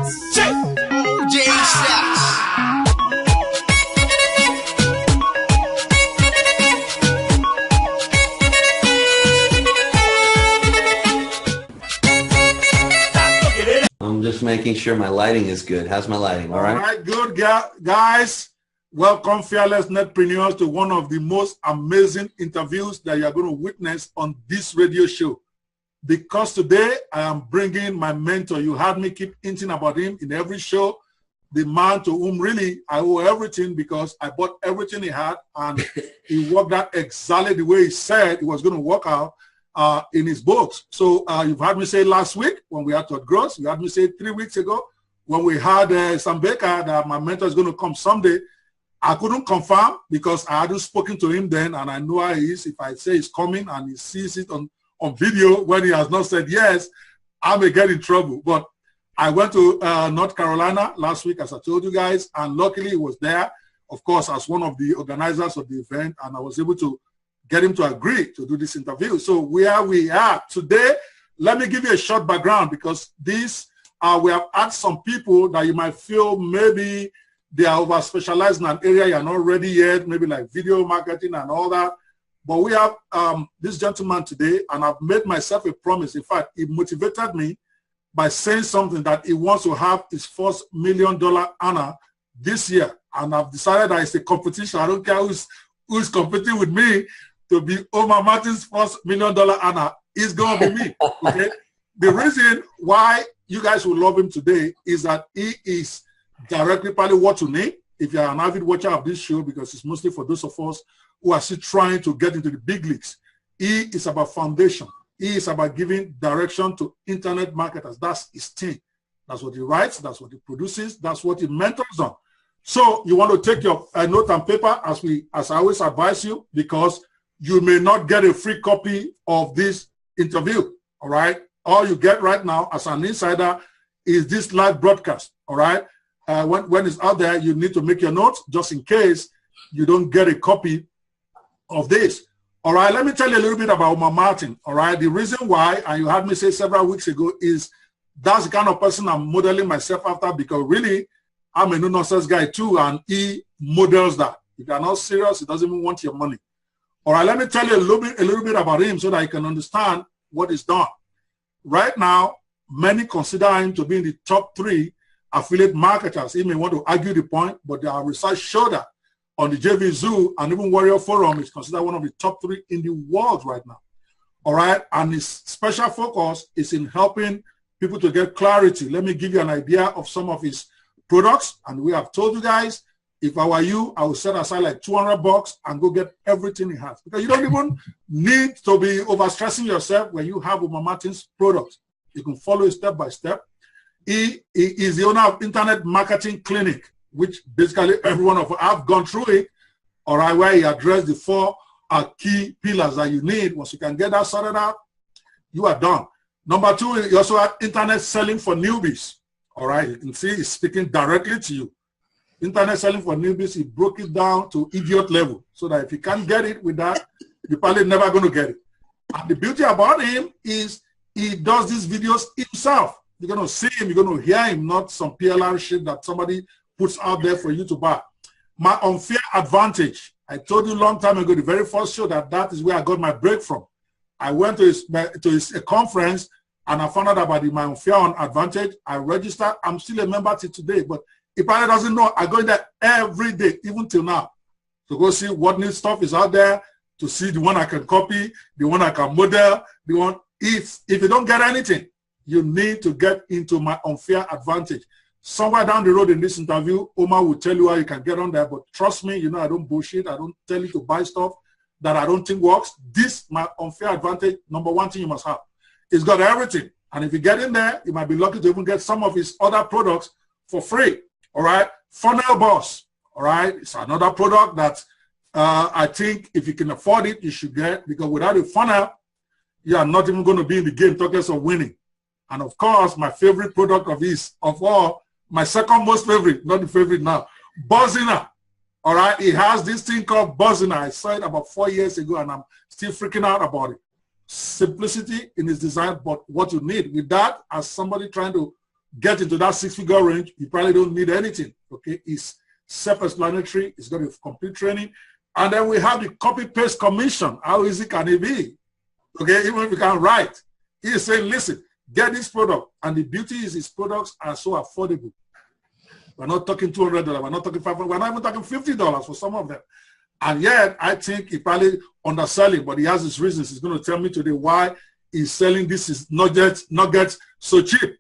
I'm just making sure my lighting is good. How's my lighting? All right? All right, good, guys. Welcome, fearless netpreneurs, to one of the most amazing interviews that you are going to witness on this radio show. Because today I am bringing my mentor. You heard me keep hinting about him in every show. The man to whom really I owe everything, because I bought everything he had and he worked out exactly the way he said it was going to work out in his books. So you've heard me say last week when we had Todd Gross. You heard me say 3 weeks ago when we had Sam Baker that my mentor is going to come someday. I couldn't confirm because I hadn't spoken to him then, and I know how he is. If I say he's coming and he sees it on video when he has not said yes, I may get in trouble. But I went to North Carolina last week, as I told you guys, and luckily he was there, of course, as one of the organizers of the event, and I was able to get him to agree to do this interview. So where we are today, let me give you a short background, because this, we have had some people that you might feel maybe they are over-specialized in an area you're not ready yet, maybe like video marketing and all that. But we have this gentleman today, and I've made myself a promise. In fact, he motivated me by saying something that he wants to have his first $1 million earner this year. And I've decided that it's a competition. I don't care who's competing with me to be Omar Martin's first $1 million earner. It's going to be me, okay? The reason why you guys will love him today is that he is directly probably what you need if you're an avid watcher of this show, because it's mostly for those of us who are still trying to get into the big leagues. He is about foundation. He is about giving direction to internet marketers. That's his thing. That's what he writes. That's what he produces. That's what he mentors on. So you want to take your note and paper, as I always advise you, because you may not get a free copy of this interview. All right. All you get right now as an insider is this live broadcast. All right. When it's out there, you need to make your notes just in case you don't get a copy of this. All right, let me tell you a little bit about Omar Martin. All right, the reason why, and you heard me say several weeks ago, is that's the kind of person I'm modeling myself after, because really, I'm a no-nonsense guy too, and he models that. If you're not serious, he doesn't even want your money. All right, let me tell you a little bit about him so that you can understand what he's done. Right now, many consider him to be in the top 3 affiliate marketers. He may want to argue the point, but our research showed that on the JV Zoo and even Warrior Forum is considered one of the top 3 in the world right now. All right, and his special focus is in helping people to get clarity. Let me give you an idea of some of his products, and we have told you guys, if I were you, I would set aside like $200 and go get everything he has, because you don't even need to be overstressing yourself when you have Omar Martin's products. You can follow it step by step. He is the owner of Internet Marketing Clinic, which basically every one of us have gone through it, all right, where he addressed the 4 key pillars that you need. Once you can get that sorted out, you are done. Number 2, he also had Internet Selling for Newbies, all right. You can see he's speaking directly to you. Internet Selling for Newbies, he broke it down to idiot level, so that if you can't get it with that, you're probably never going to get it. And the beauty about him is he does these videos himself. You're going to see him, you're going to hear him, not some PLR shit that somebody puts out there for you to buy. My unfair advantage. I told you a long time ago, the very first show, that is where I got my break from. I went to his conference, and I found out about my unfair advantage. I registered. I'm still a member till today, but he probably doesn't know. I go in there every day, even till now, to go see what new stuff is out there, to see the one I can copy, the one I can model, the one. If you don't get anything, you need to get into my unfair advantage. Somewhere down the road in this interview, Omar will tell you how you can get on there. But trust me, you know I don't bullshit. I don't tell you to buy stuff that I don't think works. This, my unfair advantage, number 1 thing you must have. It's got everything. And if you get in there, you might be lucky to even get some of his other products for free. All right? Funnel Boss. All right? It's another product that I think if you can afford it, you should get. Because without a funnel, you are not even going to be in the game, talk less of winning. And of course, my favorite product of all, my second most favorite, not the favorite now, Buzzina. All right, he has this thing called Buzzina. I saw it about 4 years ago, and I'm still freaking out about it. Simplicity in its design, but what you need with that, as somebody trying to get into that six-figure range, you probably don't need anything. Okay, it's self-explanatory. It's got a complete training. And then we have the copy-paste commission. How easy can it be? Okay, even if you can write. He is saying, listen, get this product. And the beauty is his products are so affordable. We're not talking $200. We're not talking $500. We're not even talking $50 for some of them. And yet, I think he probably underselling, but he has his reasons. He's going to tell me today why he's selling this is nuggets so cheap.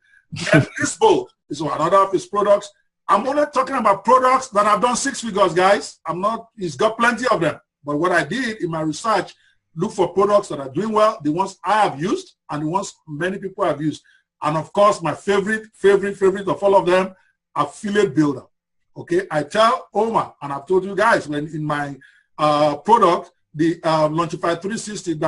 And this bolt is another of his products. I'm only talking about products that have done six figures, guys. He's got plenty of them. But what I did in my research, look for products that are doing well, the ones I have used and the ones many people have used. And of course, my favorite of all of them, Affiliate Builder. Okay, I tell Omar, and I've told you guys when in my product, the Launchify 360,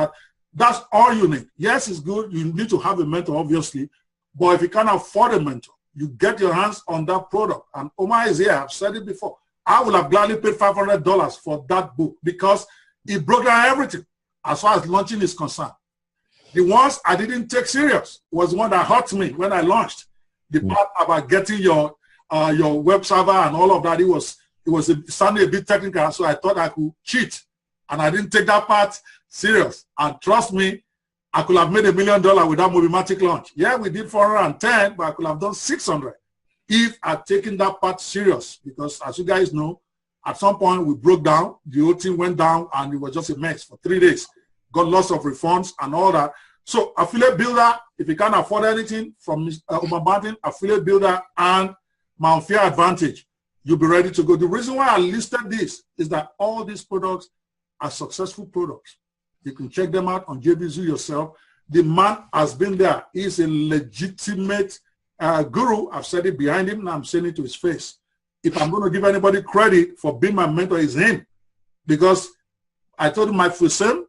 that's all you need. Yes, it's good. You need to have a mentor, obviously. But if you can't afford a mentor, you get your hands on that product. And Omar is here. I've said it before. I would have gladly paid $500 for that book because it broke down everything as far as launching is concerned. The ones I didn't take serious was one that hurt me when I launched. The part about getting your web server and all of that, it was sounding a bit technical, so I thought I could cheat. And I didn't take that part serious. And trust me, I could have made $1 million with that Mobimatic launch. Yeah, we did 410, but I could have done 600 if I'd taken that part serious. Because as you guys know, at some point we broke down, the whole thing went down, and it was just a mess for 3 days. Got lots of refunds and all that. So Affiliate Builder, if you can't afford anything from Omar Martin, Affiliate Builder and my Unfair Advantage, you'll be ready to go. The reason why I listed this is that all these products are successful products. You can check them out on JBZ yourself. The man has been there. He's a legitimate guru. I've said it behind him, and I'm saying it to his face. If I'm going to give anybody credit for being my mentor, it's him. Because I told him Mike Fusen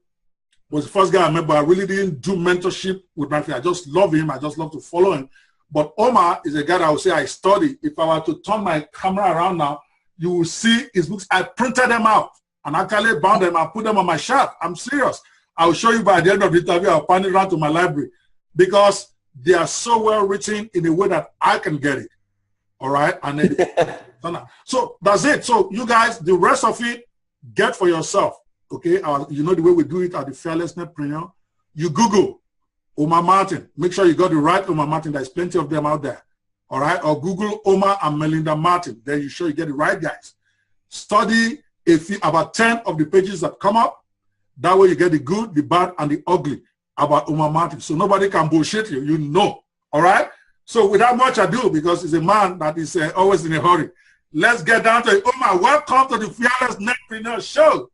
was the first guy I met, but I really didn't do mentorship with Mike. I just love him. I just love to follow him. But Omar is a guy that I would say I study. If I were to turn my camera around now, you will see his books. I printed them out and actually bound them and put them on my shelf. I'm serious. I will show you by the end of the interview. I'll pan it around to my library because they are so well written in a way that I can get it. All right. And then, so that's it. So you guys, the rest of it, get for yourself. Okay. You know the way we do it at the Fearless Netpreneur. You Google Omar Martin. Make sure you got the right Omar Martin. There's plenty of them out there. All right. Or Google Omar and Melinda Martin. Then you sure you get the right guys. Study about 10 of the pages that come up. That way you get the good, the bad, and the ugly about Omar Martin. So nobody can bullshit you. You know. All right. So without much ado, because he's a man that is always in a hurry, let's get down to it. Omar, welcome to the Fearless Netpreneur Show.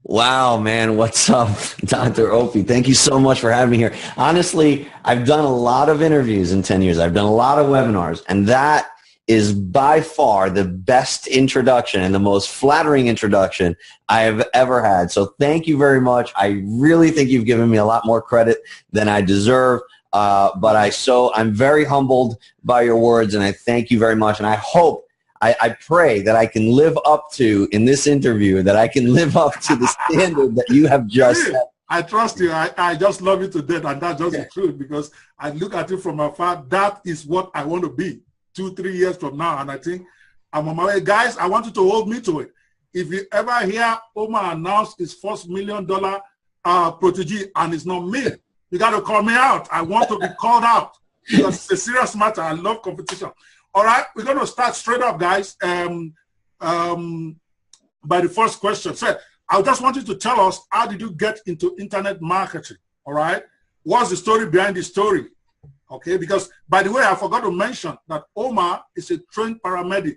Wow, man. What's up, Dr. Opie? Thank you so much for having me here. Honestly, I've done a lot of interviews in 10 years. I've done a lot of webinars, and that is by far the best introduction and the most flattering introduction I have ever had. So thank you very much. I really think you've given me a lot more credit than I deserve. But I'm very humbled by your words, and I thank you very much. And I hope, I pray that I can live up to, in this interview, that I can live up to the standard that you have just set. I trust you. I just love you to death, and that's just the truth, because I look at you from afar. That is what I want to be 2-3 years from now, and I think I'm on my way. Guys, I want you to hold me to it. If you ever hear Omar announce his first $1 million protege, and it's not me, you got to call me out. I want to be called out because it's a serious matter. I love competition. All right, we're going to start straight up, guys, by the first question. So I just want you to tell us, how did you get into internet marketing? All right, what's the story behind the story? Okay, because, by the way, I forgot to mention that Omar is a trained paramedic.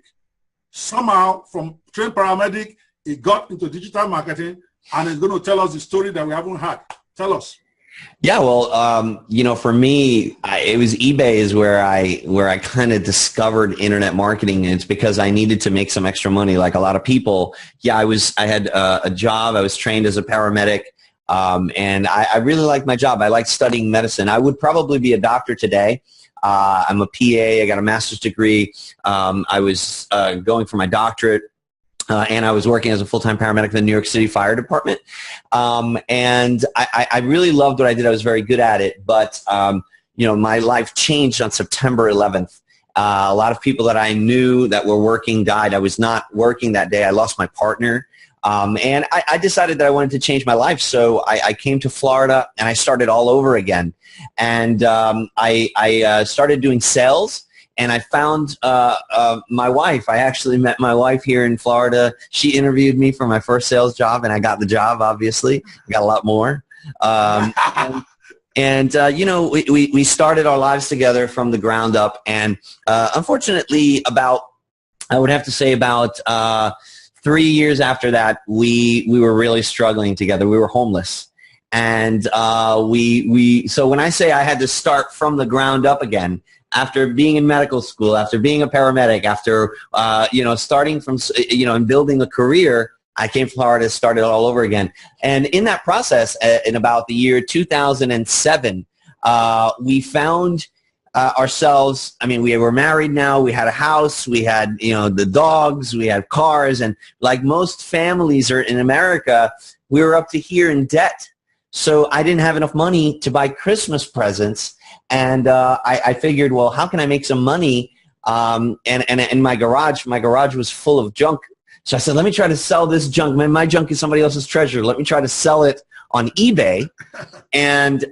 Somehow, from trained paramedic, he got into digital marketing, and he's going to tell us the story that we haven't had. Tell us. Yeah, well, you know, for me, it was eBay is where I kind of discovered internet marketing, and it's because I needed to make some extra money, like a lot of people. Yeah, I had a job. I was trained as a paramedic, and I really liked my job. I liked studying medicine. I would probably be a doctor today. I'm a PA. I got a master's degree. I was going for my doctorate. And I was working as a full-time paramedic in the New York City Fire Department. And I really loved what I did. I was very good at it. But, you know, my life changed on September 11th. A lot of people that I knew that were working died. I was not working that day. I lost my partner. And I decided that I wanted to change my life. So I came to Florida and I started all over again. And I started doing sales. And I found my wife. I actually met my wife here in Florida. She interviewed me for my first sales job, and I got the job, obviously. I got a lot more. You know, we started our lives together from the ground up. And unfortunately, I would have to say about 3 years after that, we were really struggling together. We were homeless. And so when I say I had to start from the ground up again, after being in medical school, after being a paramedic, after, you know, starting from, you know, and building a career, I came to Florida, started all over again. And in that process, in about the year 2007, we found ourselves, I mean, we were married now, we had a house, we had, you know, the dogs, we had cars, and like most families are in America, we were up to here in debt. So I didn't have enough money to buy Christmas presents. And I figured, well, how can I make some money? And in my garage was full of junk. So I said, let me try to sell this junk. Man, my junk is somebody else's treasure. Let me try to sell it on eBay. And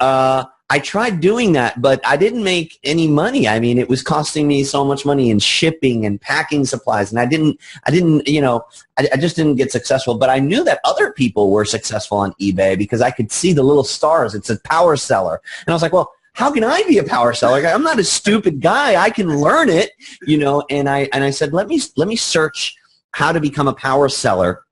I tried doing that, but I didn't make any money. I mean, it was costing me so much money in shipping and packing supplies. And I didn't, you know, I just didn't get successful. But I knew that other people were successful on eBay because I could see the little stars. It's a power seller. And I was like, well, how can I be a power seller? I'm not a stupid guy. I can learn it, you know. And I said, let me search how to become a power seller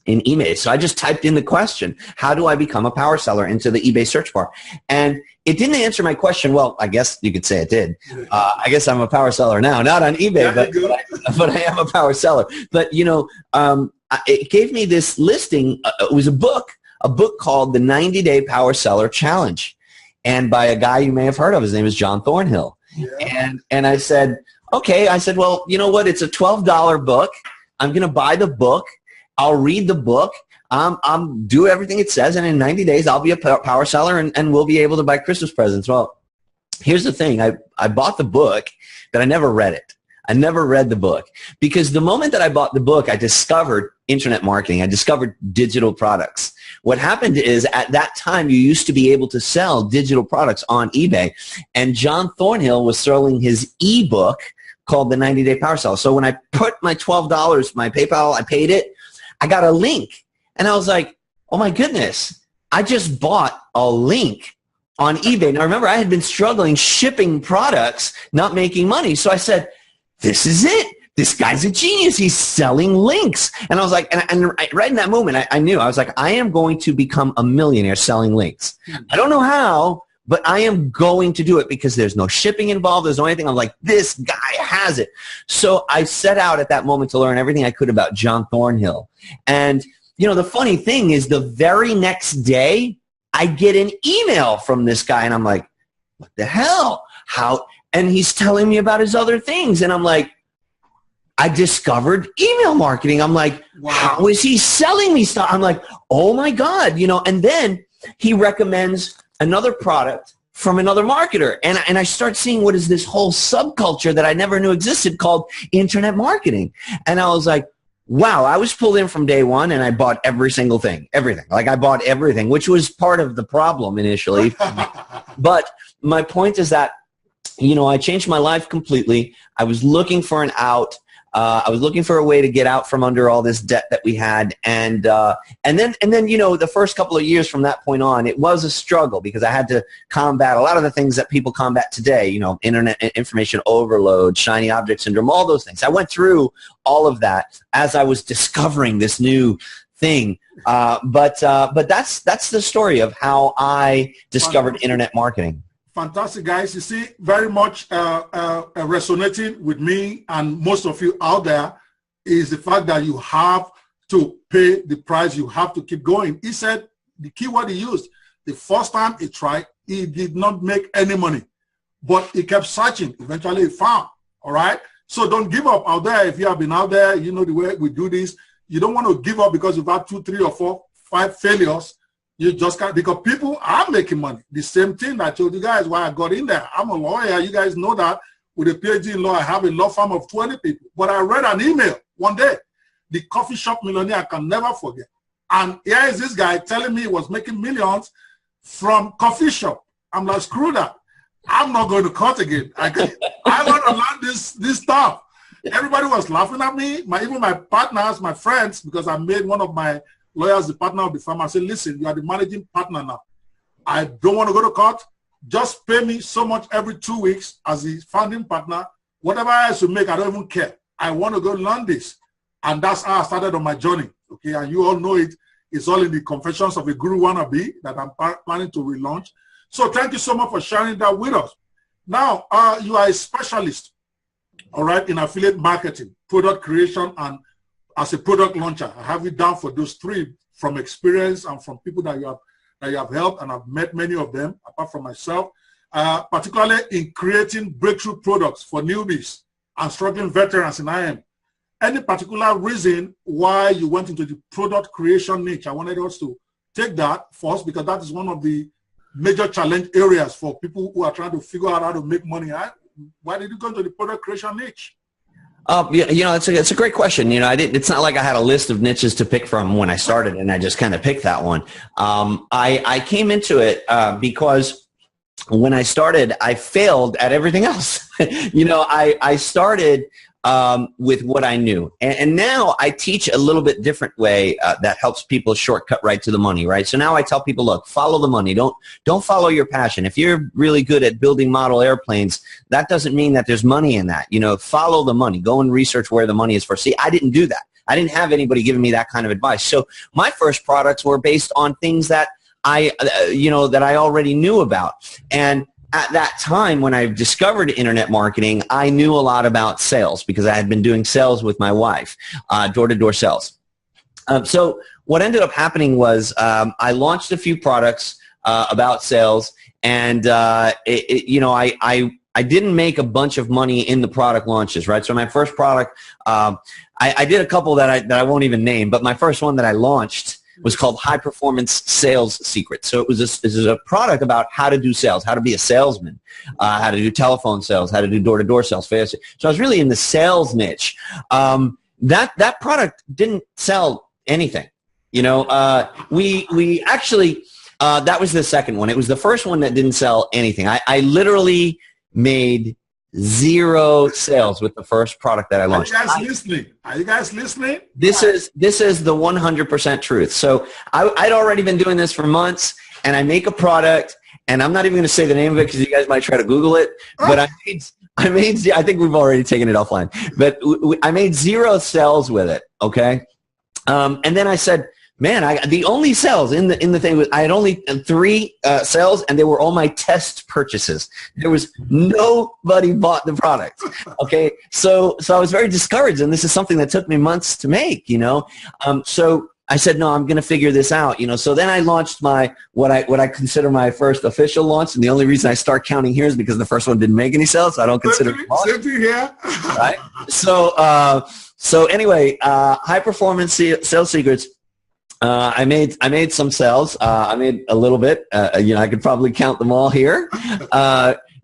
in eBay. So I just typed in the question, how do I become a power seller, into the eBay search bar. And it didn't answer my question. Well, I guess you could say it did. I guess I'm a power seller now, not on eBay, but I am a power seller. But, you know, it gave me this listing. It was a book called the 90-Day Power Seller Challenge. And by a guy you may have heard of. His name is John Thornhill. Yeah. And I said, okay. I said, well, you know what? It's a $12 book. I'm going to buy the book. I'll read the book. I'll do everything it says. And in 90 days, I'll be a power seller and we'll be able to buy Christmas presents. Well, here's the thing. I bought the book, but I never read it. I never read the book because the moment that I bought the book, I discovered internet marketing. I discovered digital products. What happened is at that time, you used to be able to sell digital products on eBay. And John Thornhill was selling his ebook called the 90-Day Power Seller. So when I put my $12, my PayPal, I paid it, I got a link. And I was like, oh my goodness, I just bought a link on eBay. Now remember, I had been struggling shipping products, not making money. So I said, this is it. This guy's a genius. He's selling links. And I was like, and right in that moment, I knew. I was like, I am going to become a millionaire selling links. I don't know how, but I am going to do it because there's no shipping involved. There's no anything. I'm like, this guy has it. So I set out at that moment to learn everything I could about John Thornhill. And, you know, the funny thing is the very next day, I get an email from this guy. And I'm like, what the hell? How? And he's telling me about his other things. And I'm like, I discovered email marketing. I'm like, wow, how is he selling me stuff? I'm like, oh my God, you know, and then he recommends another product from another marketer. And I start seeing what is this whole subculture that I never knew existed called internet marketing. And I was like, wow, I was pulled in from day one and I bought every single thing, everything. Like I bought everything, which was part of the problem initially. But my point is that, you know, I changed my life completely. I was looking for an out. I was looking for a way to get out from under all this debt that we had, and then you know, the first couple of years from that point on, it was a struggle because I had to combat a lot of the things that people combat today. You know, internet information overload, shiny object syndrome, all those things. I went through all of that as I was discovering this new thing. But that's the story of how I discovered internet marketing. Fantastic, guys. You see, very much resonating with me and most of you out there is the fact that you have to pay the price. You have to keep going. He said the keyword he used, the first time he tried, he did not make any money, but he kept searching. Eventually he found, all right? So don't give up out there. If you have been out there, you know the way we do this. You don't want to give up because you've had 2, 3, or 4, 5 failures. You just can't, because people are making money. The same thing I told you guys why I got in there. I'm a lawyer. You guys know that. with a PhD in law. I have a law firm of 20 people. But I read an email one day, the coffee shop millionaire I can never forget. And here is this guy telling me he was making millions from coffee shop. I'm like, screw that. I'm not going to court again. I want to learn this stuff. Everybody was laughing at me. Even my partners, my friends, because I made one of my lawyers the partner of the firm. I said, listen, you are the managing partner now. I don't want to go to court. Just pay me so much every 2 weeks as the founding partner. Whatever I should make, I don't even care. I want to go learn this. And that's how I started on my journey. Okay, and you all know it. It's all in the Confessions of a Guru Wannabe that I'm planning to relaunch. So thank you so much for sharing that with us. Now, you are a specialist, all right, in affiliate marketing, product creation, and as a product launcher. I have you down for those three from experience and from people that you have helped, and I've met many of them, apart from myself, particularly in creating breakthrough products for newbies and struggling veterans in IM. Any particular reason why you went into the product creation niche? I wanted us to take that first, because that is one of the major challenge areas for people who are trying to figure out how to make money. Why did you go into the product creation niche? Yeah, you know, it's a great question. You know, it's not like I had a list of niches to pick from when I started, and I just kind of picked that one. I came into it because when I started, I failed at everything else. You know, I started with what I knew. And now I teach a little bit different way that helps people shortcut right to the money, right? So now I tell people, look, follow the money. Don't follow your passion. If you're really good at building model airplanes, that doesn't mean that there's money in that. You know, follow the money. Go and research where the money is first. See, I didn't do that. I didn't have anybody giving me that kind of advice. So my first products were based on things that that I already knew about. And at that time, when I discovered internet marketing, I knew a lot about sales because I had been doing sales with my wife, door-to-door sales. So what ended up happening was I launched a few products about sales, and I didn't make a bunch of money in the product launches, right? So my first product, I did a couple that I won't even name, but my first one that I launched was called High Performance Sales Secrets. So it was a product about how to do sales, how to be a salesman, how to do telephone sales, how to do door-to-door sales. So I was really in the sales niche. That product didn't sell anything. You know, we actually, that was the second one. It was the first one that didn't sell anything. I literally made 0 sales with the first product that I launched. Are you guys listening? Are you guys listening? This is the 100% truth. So I'd already been doing this for months, and I make a product, and I'm not even going to say the name of it because you guys might try to Google it. But I think we've already taken it offline. But I made 0 sales with it. Okay, and then I said, man, the only sales in the thing was I had only 3 sales, and they were all my test purchases. There was nobody bought the product. Okay, so I was very discouraged, and this is something that took me months to make. You know, so I said, no, I'm going to figure this out. You know, so then I launched what I consider my first official launch, and the only reason I start counting here is because the first one didn't make any sales, so I don't consider it launch. Same thing here. Right. So anyway, High Performance Sales Secrets. I made some sales. I made a little bit. I could probably count them all here.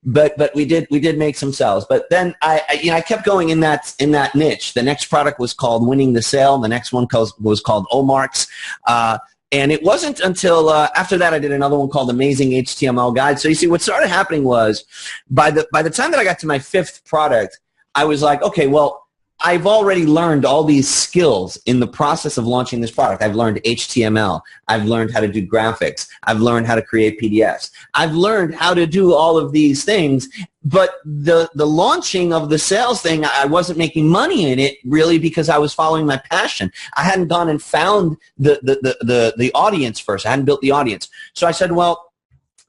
But we did make some sales. But then I kept going in that niche. The next product was called Winning the Sale. The next one was called Omarks. And it wasn't until after that I did another one called Amazing HTML Guide. So you see, what started happening was by the time that I got to my 5th product, I was like, okay, well, I've already learned all these skills in the process of launching this product. I've learned HTML. I've learned how to do graphics. I've learned how to create PDFs. I've learned how to do all of these things, but the launching of the sales thing, I wasn't making money in it really because I was following my passion. I hadn't gone and found the audience first. I hadn't built the audience. So I said, well,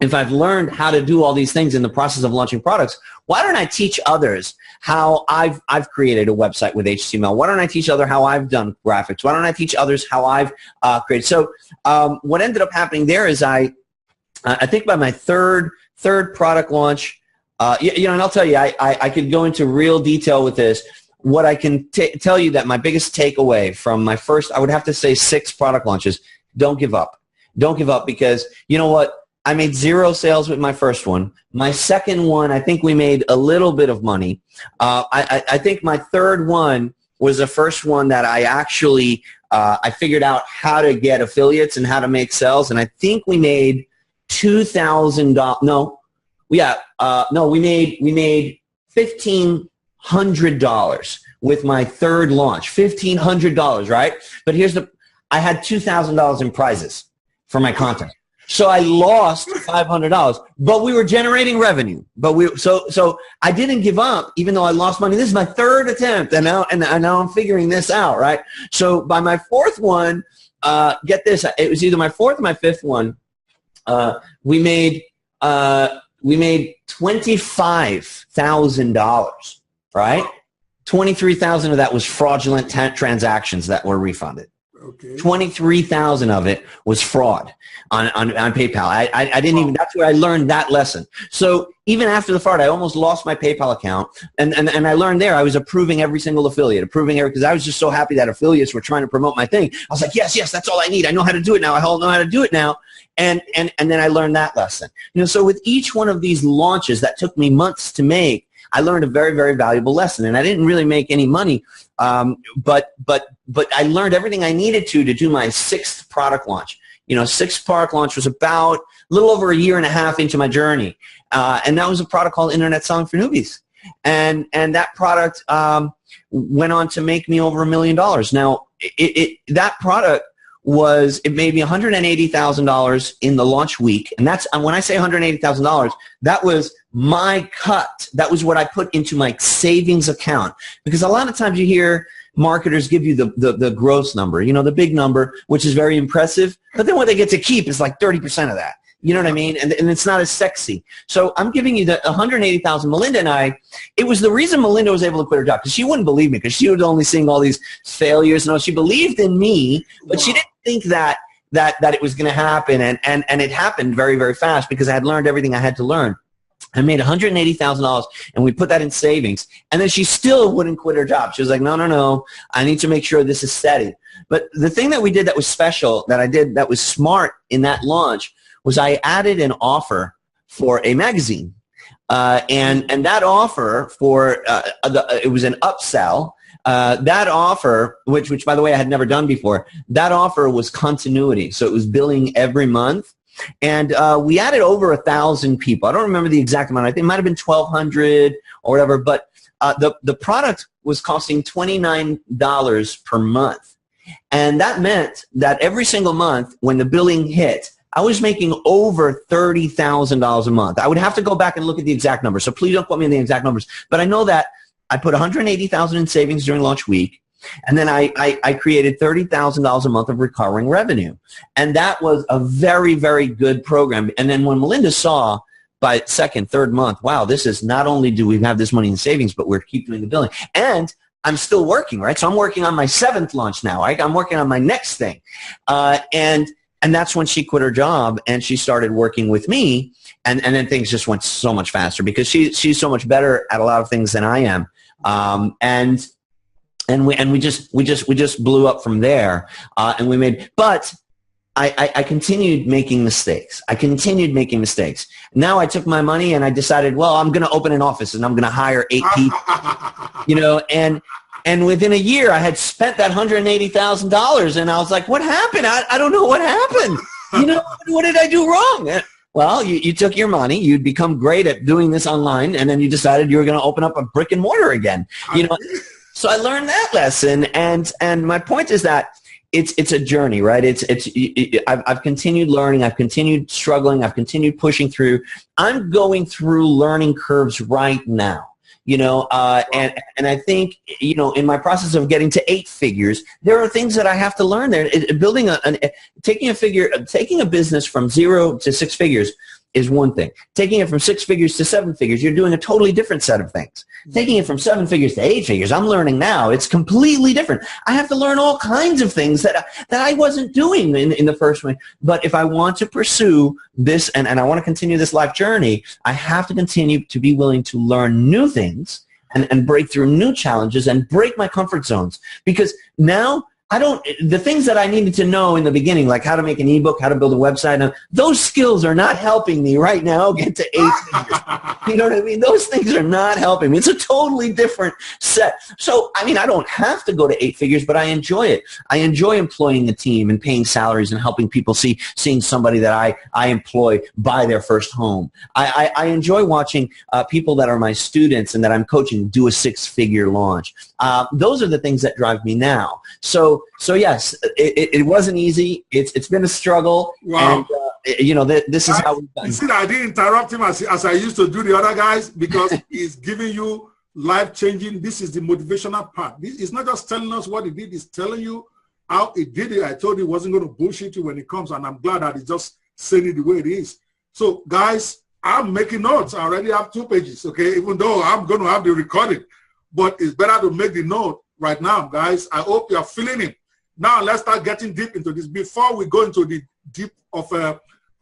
if I've learned how to do all these things in the process of launching products, why don't I teach others how I've created a website with HTML? Why don't I teach others how I've done graphics? Why don't I teach others how I've created? So what ended up happening there is I think by my third product launch, and I'll tell you, I could go into real detail with this. What I can tell you that my biggest takeaway from my first, I would have to say 6 product launches, don't give up. Don't give up because you know what? I made 0 sales with my first one. My second one, I think we made a little bit of money. I think my third one was the first one that I actually I figured out how to get affiliates and how to make sales, and I think we made $2,000. No, yeah, no, we made $1,500 with my third launch. $1,500, right? But I had $2,000 in prizes for my content. So I lost $500, but we were generating revenue. But so I didn't give up, even though I lost money. This is my third attempt, and now I'm figuring this out, right? So by my fourth one, get this, it was either my fourth or my fifth one. We made $25,000, right? 23,000 of that was fraudulent transactions that were refunded. Okay. 23,000 of it was fraud on PayPal. I didn't even, that's where I learned that lesson. So even after the fraud, I almost lost my PayPal account. And I learned there, I was approving every single affiliate, because I was just so happy that affiliates were trying to promote my thing. I was like, yes, that's all I need. I know how to do it now. I know how to do it now. And then I learned that lesson. So with each one of these launches that took me months to make, I learned a very, very valuable lesson, and I didn't really make any money, but I learned everything I needed to do my 6th product launch. 6th product launch was about a little over a year and a half into my journey, and that was a product called Internet Selling for Newbies, and that product went on to make me over $1 million. Now, that product it made me $180,000 in the launch week, and that's when I say $180,000, that was my cut. That was what I put into my savings account, because a lot of times you hear marketers give you the gross number, the big number, which is very impressive, but then what they get to keep is like 30% of that. You know what I mean? And it's not as sexy. So I'm giving you the $180,000. Melinda and I, it was the reason Melinda was able to quit her job, because she wouldn't believe me, because she was only seeing all these failures. She believed in me, but she didn't think that it was going to happen. And it happened very, very fast, because I had learned everything I had to learn. I made $180,000, and we put that in savings. And then she still wouldn't quit her job. She was like, no, I need to make sure this is steady. But the thing that we did that was special, that I did that was smart in that launch, was I added an offer for a magazine. And that offer for, it was an upsell. That offer, which by the way I had never done before, that offer was continuity. So it was billing every month. And we added over 1,000 people. I don't remember the exact amount. I think it might have been 1,200 or whatever. But the product was costing $29 per month. And that meant that every single month when the billing hit, I was making over $30,000 a month. I would have to go back and look at the exact numbers, so please don't quote me on the exact numbers. But I know that I put $180,000 in savings during launch week, and then I created $30,000 a month of recurring revenue. And that was a very, very good program. And then when Melinda saw by second, third month, wow, this is not only do we have this money in savings, but we're keep doing the billing. And I'm still working, right? So I'm working on my 7th launch now, right? I'm working on my next thing. And that's when she quit her job and she started working with me, and then things just went so much faster, because she's so much better at a lot of things than I am, and we just blew up from there, and we made. But I continued making mistakes. Now I took my money and I decided, well, I'm going to open an office and I'm going to hire 8 people, And within a year, I had spent that $180,000, and I was like, what happened? I don't know what happened. What did I do wrong? Well, you took your money. You'd become great at doing this online, and then you decided you were going to open up a brick and mortar again. So I learned that lesson, and my point is that it's a journey, right? I've continued learning. I've continued struggling. I've continued pushing through. I'm going through learning curves right now. And I think, in my process of getting to 8 figures, there are things that I have to learn there. Taking a business from 0 to 6 figures is one thing. Taking it from 6 figures to 7 figures, you're doing a totally different set of things. Taking it from 7 figures to 8 figures, I'm learning now. It's completely different. I have to learn all kinds of things that I wasn't doing in the first way. But if I want to pursue this and I want to continue this life journey, I have to continue to be willing to learn new things and break through new challenges and break my comfort zones. Because now the things that I needed to know in the beginning, like how to make an ebook, how to build a website, now, those skills are not helping me right now get to 8 figures. You know what I mean? Those things are not helping me. It's a totally different set. So, I mean, I don't have to go to 8 figures, but I enjoy it. I enjoy employing a team and paying salaries and helping people seeing somebody that I employ buy their first home. I enjoy watching people that are my students and that I'm coaching do a 6-figure launch. Those are the things that drive me now. So yes, it wasn't easy. It's been a struggle. Wow. And, you know, this is how we've done. You see that I didn't interrupt him as I used to do the other guys, because he's giving you life-changing. This is the motivational part. It's not just telling us what he did. It's telling you how he did it. I told you he wasn't going to bullshit you when it comes, and I'm glad that he's just saying it the way it is. So, guys, I'm making notes. I already have 2 pages, okay, even though I'm going to have the recording. But it's better to make the note right now, guys. I hope you're feeling it. Now, let's start getting deep into this. Before we go into the deep of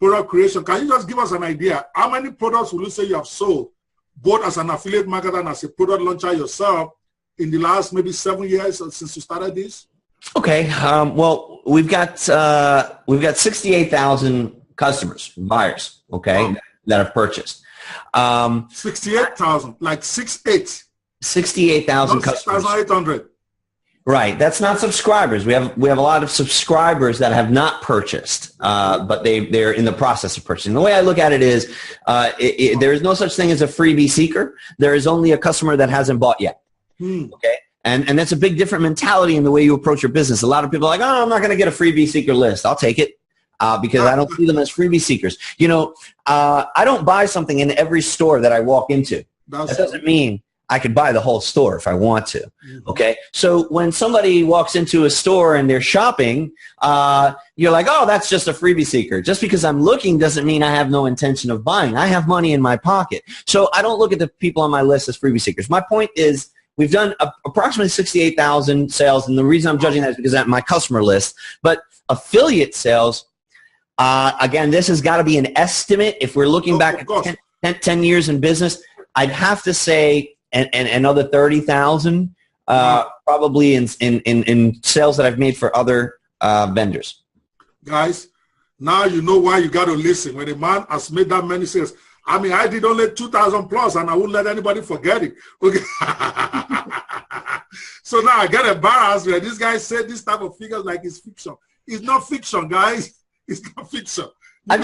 product creation, can you just give us an idea? How many products will you say you have sold, both as an affiliate marketer and as a product launcher yourself, in the last maybe 7 years since you started this? Okay. Well, we've got 68,000 customers, buyers, okay, wow, that have purchased. 68,000, like 68. 68,000 customers. 6,800. Right. That's not subscribers. We have a lot of subscribers that have not purchased, but they're in the process of purchasing. The way I look at it is there is no such thing as a freebie seeker. There is only a customer that hasn't bought yet. Okay. And that's a big different mentality in the way you approach your business. A lot of people are like, oh, I'm not going to get a freebie seeker list. I'll take it because I don't see them as freebie seekers. You know, I don't buy something in every store that I walk into. That doesn't mean I could buy the whole store if I want to, okay? So when somebody walks into a store and they're shopping, you're like, oh, that's just a freebie seeker. Just because I'm looking doesn't mean I have no intention of buying. I have money in my pocket. So I don't look at the people on my list as freebie seekers. My point is we've done approximately 68,000 sales, and the reason I'm judging that is because that's my customer list. But affiliate sales, again, this has got to be an estimate. If we're looking back at 10 years in business, I'd have to say and another 30,000 probably in sales that I've made for other vendors. Guys, now you know why you got to listen. When a man has made that many sales, I mean, I did only 2,000 plus, and I wouldn't let anybody forget it. Okay. So now I get embarrassed when this guy said this type of figures like it's fiction. It's not fiction, guys. It's not fiction. I've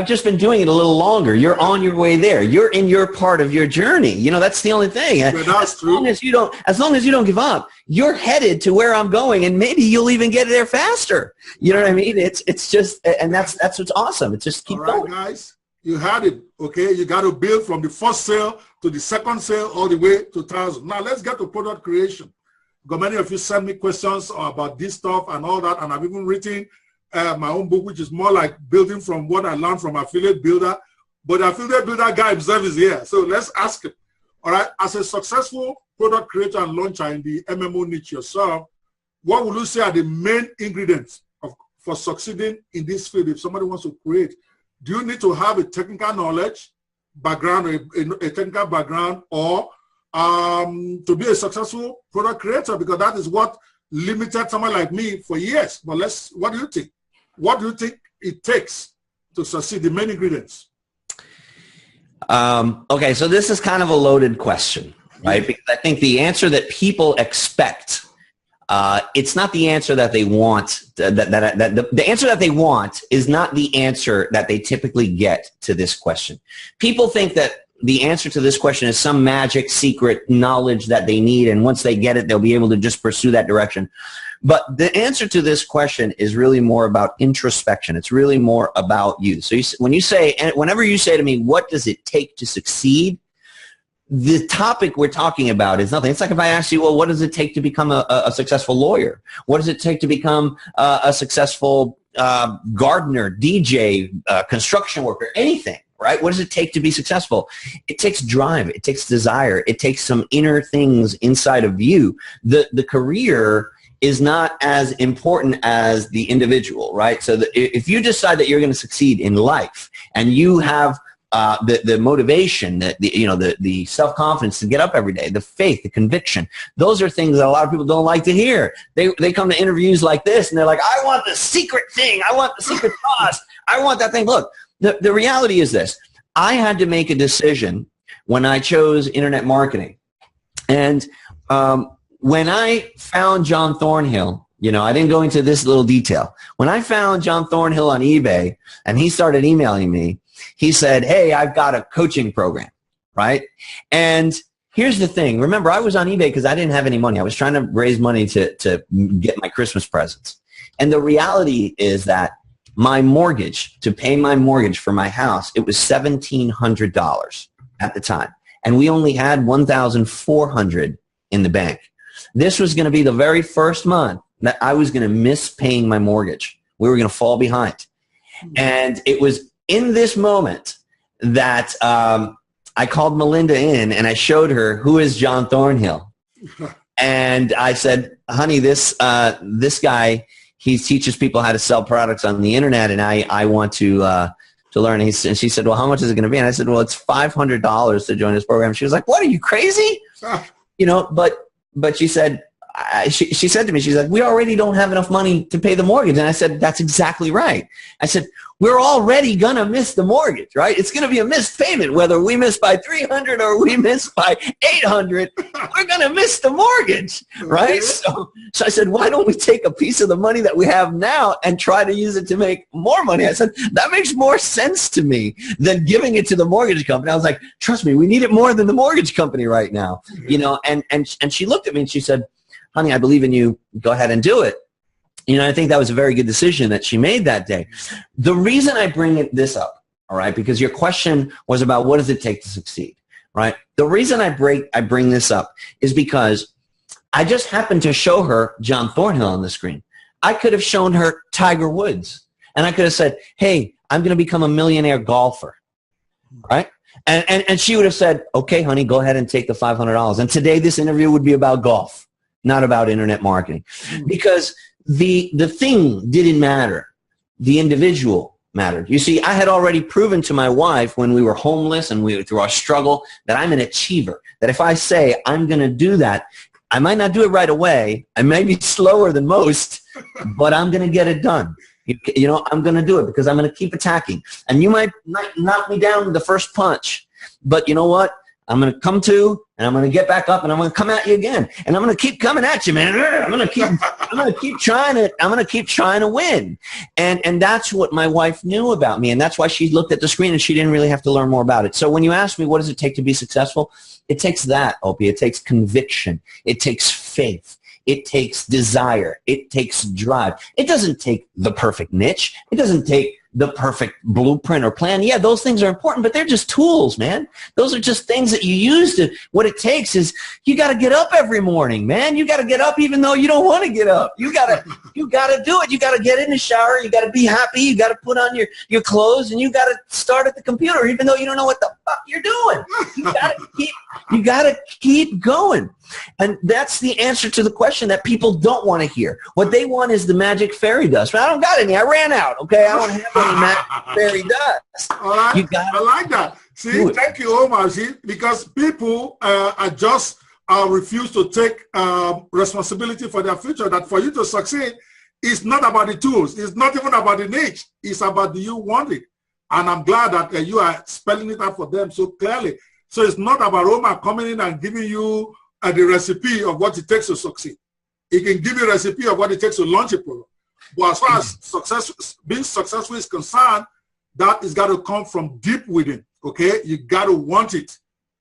just been doing it a little longer. You're on your way there. You're in your part of your journey. You know, that's the only thing. As long as you don't give up, you're headed to where I'm going, and maybe you'll even get there faster. You know what I mean? It's just, and that's what's awesome. It's just keep going, guys. You had it, okay? You got to build from the first sale to the second sale all the way to 1,000. Now let's get to product creation. Because many of you send me questions about this stuff and all that, and I've even written my own book, which is more like building from what I learned from Affiliate Builder. But the Affiliate Builder guy himself is here. So let's ask him. All right, as a successful product creator and launcher in the MMO niche yourself, what would you say are the main ingredients for succeeding in this field if somebody wants to create? Do you need to have a technical knowledge, background, a technical background, or to be a successful product creator? Because that is what limited someone like me for years. But what do you think? What do you think it takes to succeed, the main ingredients? Okay, so this is kind of a loaded question, right? Because I think the answer that people expect, it's not the answer that they want. The answer that they want is not the answer that they typically get to this question. People think that the answer to this question is some magic secret knowledge that they need, and once they get it, they'll be able to just pursue that direction. But the answer to this question is really more about introspection. It's really more about you. So whenever you say to me, what does it take to succeed? The topic we're talking about is nothing. It's like if I ask you, well, what does it take to become a successful lawyer? What does it take to become a successful gardener, DJ, construction worker, anything? Right? What does it take to be successful? It takes drive. It takes desire. It takes some inner things inside of you. The career is not as important as the individual, right? So if you decide that you're going to succeed in life and you have the motivation, the self-confidence to get up every day, the faith, the conviction. Those are things that a lot of people don't like to hear. They come to interviews like this and they're like, I want the secret thing. I want the secret sauce. I want that thing. Look, the reality is this. I had to make a decision when I chose internet marketing. And when I found John Thornhill, I didn't go into this little detail. When I found John Thornhill on eBay and he started emailing me, he said, hey, I've got a coaching program, right? And here's the thing. Remember, I was on eBay because I didn't have any money. I was trying to raise money to get my Christmas presents. And the reality is that my mortgage, to pay my mortgage for my house, it was $1,700 at the time. And we only had $1,400 in the bank. This was going to be the very first month that I was going to miss paying my mortgage. We were going to fall behind. And it was in this moment that I called Melinda in and I showed her who is John Thornhill. And I said, honey, this guy, he teaches people how to sell products on the internet, and I want to learn. And she said, well, how much is it going to be? And I said, well, it's $500 to join this program. She was like, what, are you crazy? But she said, she said to me, she's like, we already don't have enough money to pay the mortgage. And I said, that's exactly right. I said, we're already going to miss the mortgage, right? It's going to be a missed payment, whether we miss by $300 or we miss by $800, we're going to miss the mortgage, right? So I said, why don't we take a piece of the money that we have now and try to use it to make more money? I said, that makes more sense to me than giving it to the mortgage company. I was like, trust me, we need it more than the mortgage company right now, and she looked at me and she said, honey, I believe in you. Go ahead and do it. I think that was a very good decision that she made that day. The reason I bring this up, all right, because your question was about what does it take to succeed, right? The reason I bring this up is because I just happened to show her John Thornhill on the screen. I could have shown her Tiger Woods, and I could have said, hey, I'm going to become a millionaire golfer, right? And she would have said, okay, honey, go ahead and take the $500. And today this interview would be about golf, not about internet marketing, because the thing didn't matter. The individual mattered. You see, I had already proven to my wife when we were homeless and through our struggle that I'm an achiever, that if I say I'm going to do that, I might not do it right away. I may be slower than most, but I'm going to get it done. I'm going to do it because I'm going to keep attacking. And you might knock me down with the first punch, but you know what? I'm going to come to, and I'm going to get back up, and I'm going to come at you again, and I'm going to keep coming at you, man. I'm going to keep trying to win, and that's what my wife knew about me, and that's why she looked at the screen and she didn't really have to learn more about it. So when you ask me what does it take to be successful, it takes that, Opie. It takes conviction. It takes faith. It takes desire. It takes drive. It doesn't take the perfect niche. It doesn't take the perfect blueprint or plan. Yeah, those things are important, but they're just tools, man. Those are just things that you use to, what it takes is you got to get up every morning, man. You got to get up even though you don't want to get up. You got to do it. You got to get in the shower. You got to be happy. You got to put on your clothes, and you got to start at the computer even though you don't know what the fuck you're doing. You got to keep going. And that's the answer to the question that people don't want to hear. What they want is the magic fairy dust. But I don't got any. I ran out, okay? I don't have any magic fairy dust. All right. I like that. See, thank you, Omar. See, because people refuse to take responsibility for their future, that for you to succeed, it's not about the tools. It's not even about the niche. It's about do you want it? And I'm glad that you are spelling it out for them so clearly. So it's not about Omar coming in and giving you the recipe of what it takes to succeed. He can give you a recipe of what it takes to launch a program. But as far as being successful is concerned, that is got to come from deep within, okay? You got to want it.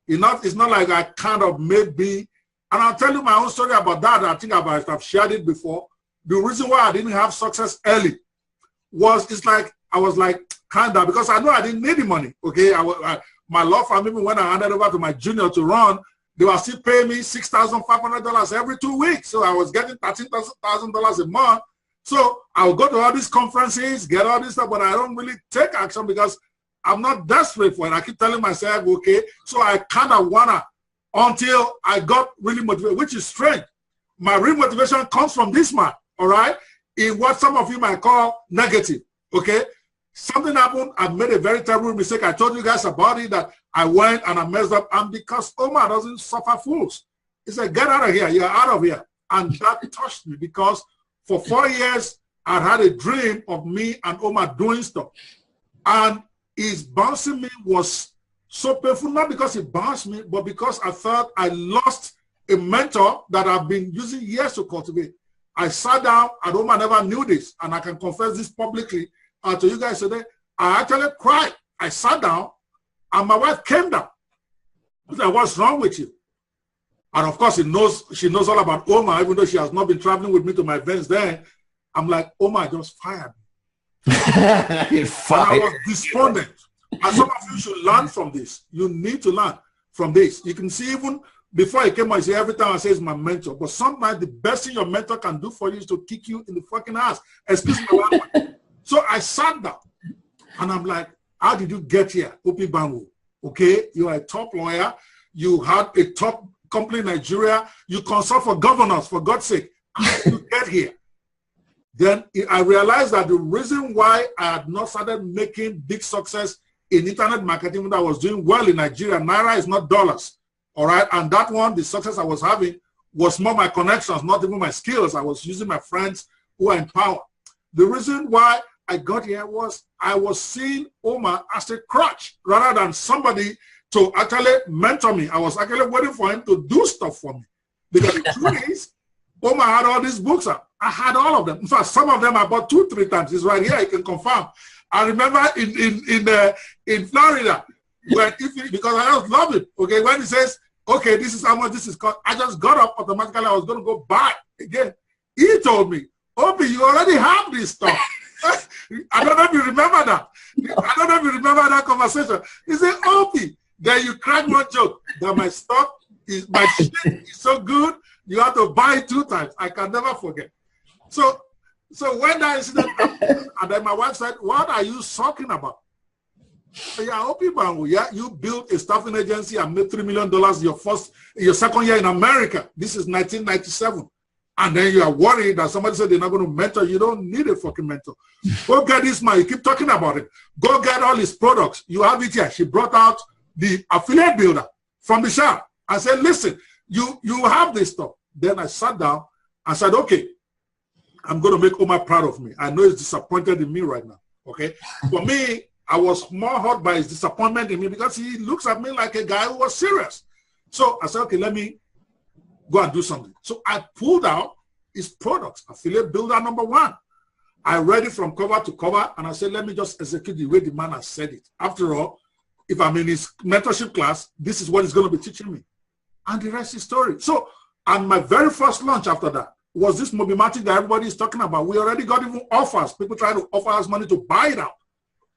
It's not like I kind of maybe, and I'll tell you my own story about that. I think I've shared it before. The reason why I didn't have success early was I was like kind of, because I know I didn't need the money, okay? My law firm, even when I handed over to my junior to run, they were still paying me $6,500 every 2 weeks. So I was getting $13,000 a month. So I would go to all these conferences, get all this stuff, but I don't really take action because I'm not desperate for it. I keep telling myself, okay, so I kind of wanna until I got really motivated, which is strange. My real motivation comes from this man, all right? In what some of you might call negative, okay? Something happened. I made a very terrible mistake. I told you guys about it, that I went and I messed up. And because Omar doesn't suffer fools, he said, get out of here. You're out of here. And that touched me, because for 4 years, I had a dream of me and Omar doing stuff. And his bouncing me was so painful, not because he bounced me, but because I felt I lost a mentor that I've been using years to cultivate. I sat down, and Omar never knew this, and I can confess this publicly to you guys today. I actually cried. I sat down, and my wife came down. I said, what's wrong with you? And of course, she knows all about Omar, even though she has not been traveling with me to my events then. I'm like, Omar just fired me. And I was despondent. And some of you should learn from this. You need to learn from this. You can see, even before he came on, he said, every time I say he's my mentor. But sometimes the best thing your mentor can do for you is to kick you in the fucking ass. Excuse my language. So I sat down, and I'm like, how did you get here, Opi Bangu? Okay, you are a top lawyer. You had a top company in Nigeria. You consult for governors, for God's sake. How did you get here? Then I realized that the reason why I had not started making big success in internet marketing, that I was doing well in Nigeria, Naira is not dollars. All right. And that one, the success I was having was more my connections, not even my skills. I was using my friends who are in power. The reason why I got here was I was seeing Omar as a crutch rather than somebody to actually mentor me. I was actually waiting for him to do stuff for me. Because the truth is, Omar had all these books up. I had all of them. In fact, some of them I bought 2-3 times. It's right here. I can confirm. I remember in Florida, because I just love it. Okay, when he says, okay, this is how much this is cost, I just got up automatically. I was going to go buy again. He told me, Opie, you already have this stuff. I don't know if you remember that. I don't know if you remember that conversation. He said, Opie, then you cracked one joke that my stock is, my shit is so good, you have to buy it 2 times. I can never forget. So when that incident happened, and then my wife said, what are you talking about? Yeah, Opie Bangu, yeah, you built a staffing agency and made $3 million your second year in America. This is 1997. And then you are worried that somebody said they're not going to mentor. You don't need a fucking mentor. Go get this man. You keep talking about it. Go get all his products. You have it here. She brought out the affiliate builder from the shop. I said, listen, you have this stuff. Then I sat down and said, okay, I'm going to make Omar proud of me. I know he's disappointed in me right now. Okay. For me, I was more hurt by his disappointment in me because he looks at me like a guy who was serious. So I said, okay, let me go and do something. So I pulled out his products, affiliate builder #1. I read it from cover to cover, and I said, let me just execute the way the man has said it. After all, if I'm in his mentorship class, this is what he's going to be teaching me. And the rest is story. So, and my very first launch after that was this Mobimatic that everybody is talking about. We already got even offers. People trying to offer us money to buy it out.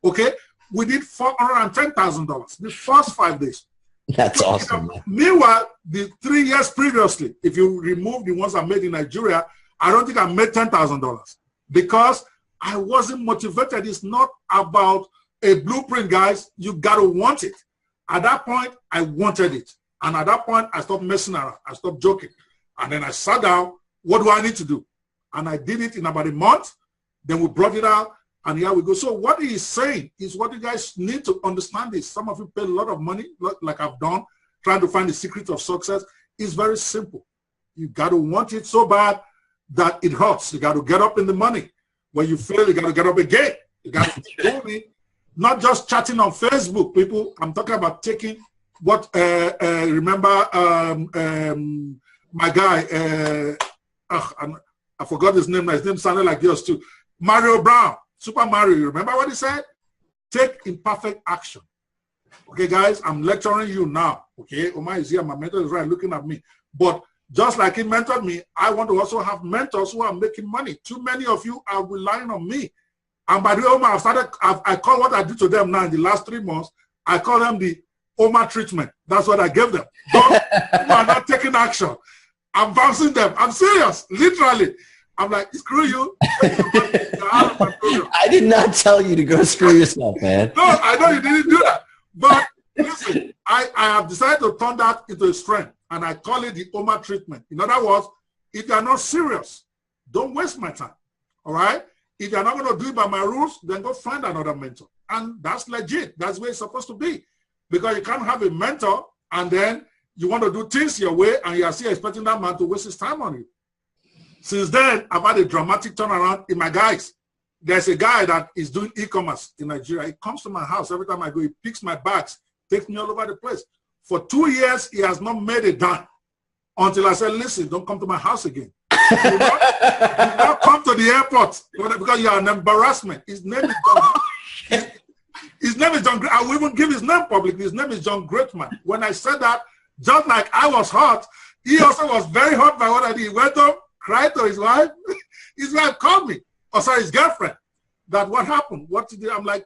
Okay? We did $410,000 the first 5 days. That's awesome. Meanwhile, the 3 years previously, if you remove the ones I made in Nigeria, I don't think I made $10,000 because I wasn't motivated. It's not about a blueprint, guys. You got to want it. At that point, I wanted it. And at that point, I stopped messing around. I stopped joking. And then I sat down. What do I need to do? And I did it in about a month. Then we brought it out. And here we go. So what he is saying is what you guys need to understand is some of you pay a lot of money, like I've done, trying to find the secret of success. It's very simple. You got to want it so bad that it hurts. You got to get up in the money. When you fail, you got to get up again. You got to keep going. Not just chatting on Facebook, people. I'm talking about taking what, remember my guy, I forgot his name. His name sounded like yours too. Mario Brown. Super Mario, you remember what he said? Take imperfect action. Okay, guys, I'm lecturing you now. Okay, Omar is here, my mentor is right looking at me. But just like he mentored me, I want to also have mentors who are making money. Too many of you are relying on me. And by the way, Omar, I call what I do to them now in the last 3 months, I call them the Omar treatment. That's what I gave them. Those who are not taking action, I'm bouncing them. I'm serious, literally. I'm like, screw you. I did not tell you to go screw yourself, man. No, I know you didn't do that. But listen, I have decided to turn that into a strength, and I call it the Omar treatment. In other words, if you are not serious, don't waste my time. All right? If you're not going to do it by my rules, then go find another mentor. And that's legit. That's where it's supposed to be. Because you can't have a mentor and then you want to do things your way and you are still expecting that man to waste his time on you. Since then, I've had a dramatic turnaround in my guys. There's a guy that is doing e-commerce in Nigeria. He comes to my house every time I go. He picks my bags, takes me all over the place. For 2 years, he has not made a dime until I said, listen, don't come to my house again. Do not come to the airport because you are an embarrassment. His name is John. His name is John. I will even give his name publicly. His name is John Greatman. When I said that, just like I was hot, he also was very hot by what I did. He went up, cried to his wife. His wife called me, or sorry, his girlfriend, that what happened? What did I'm like,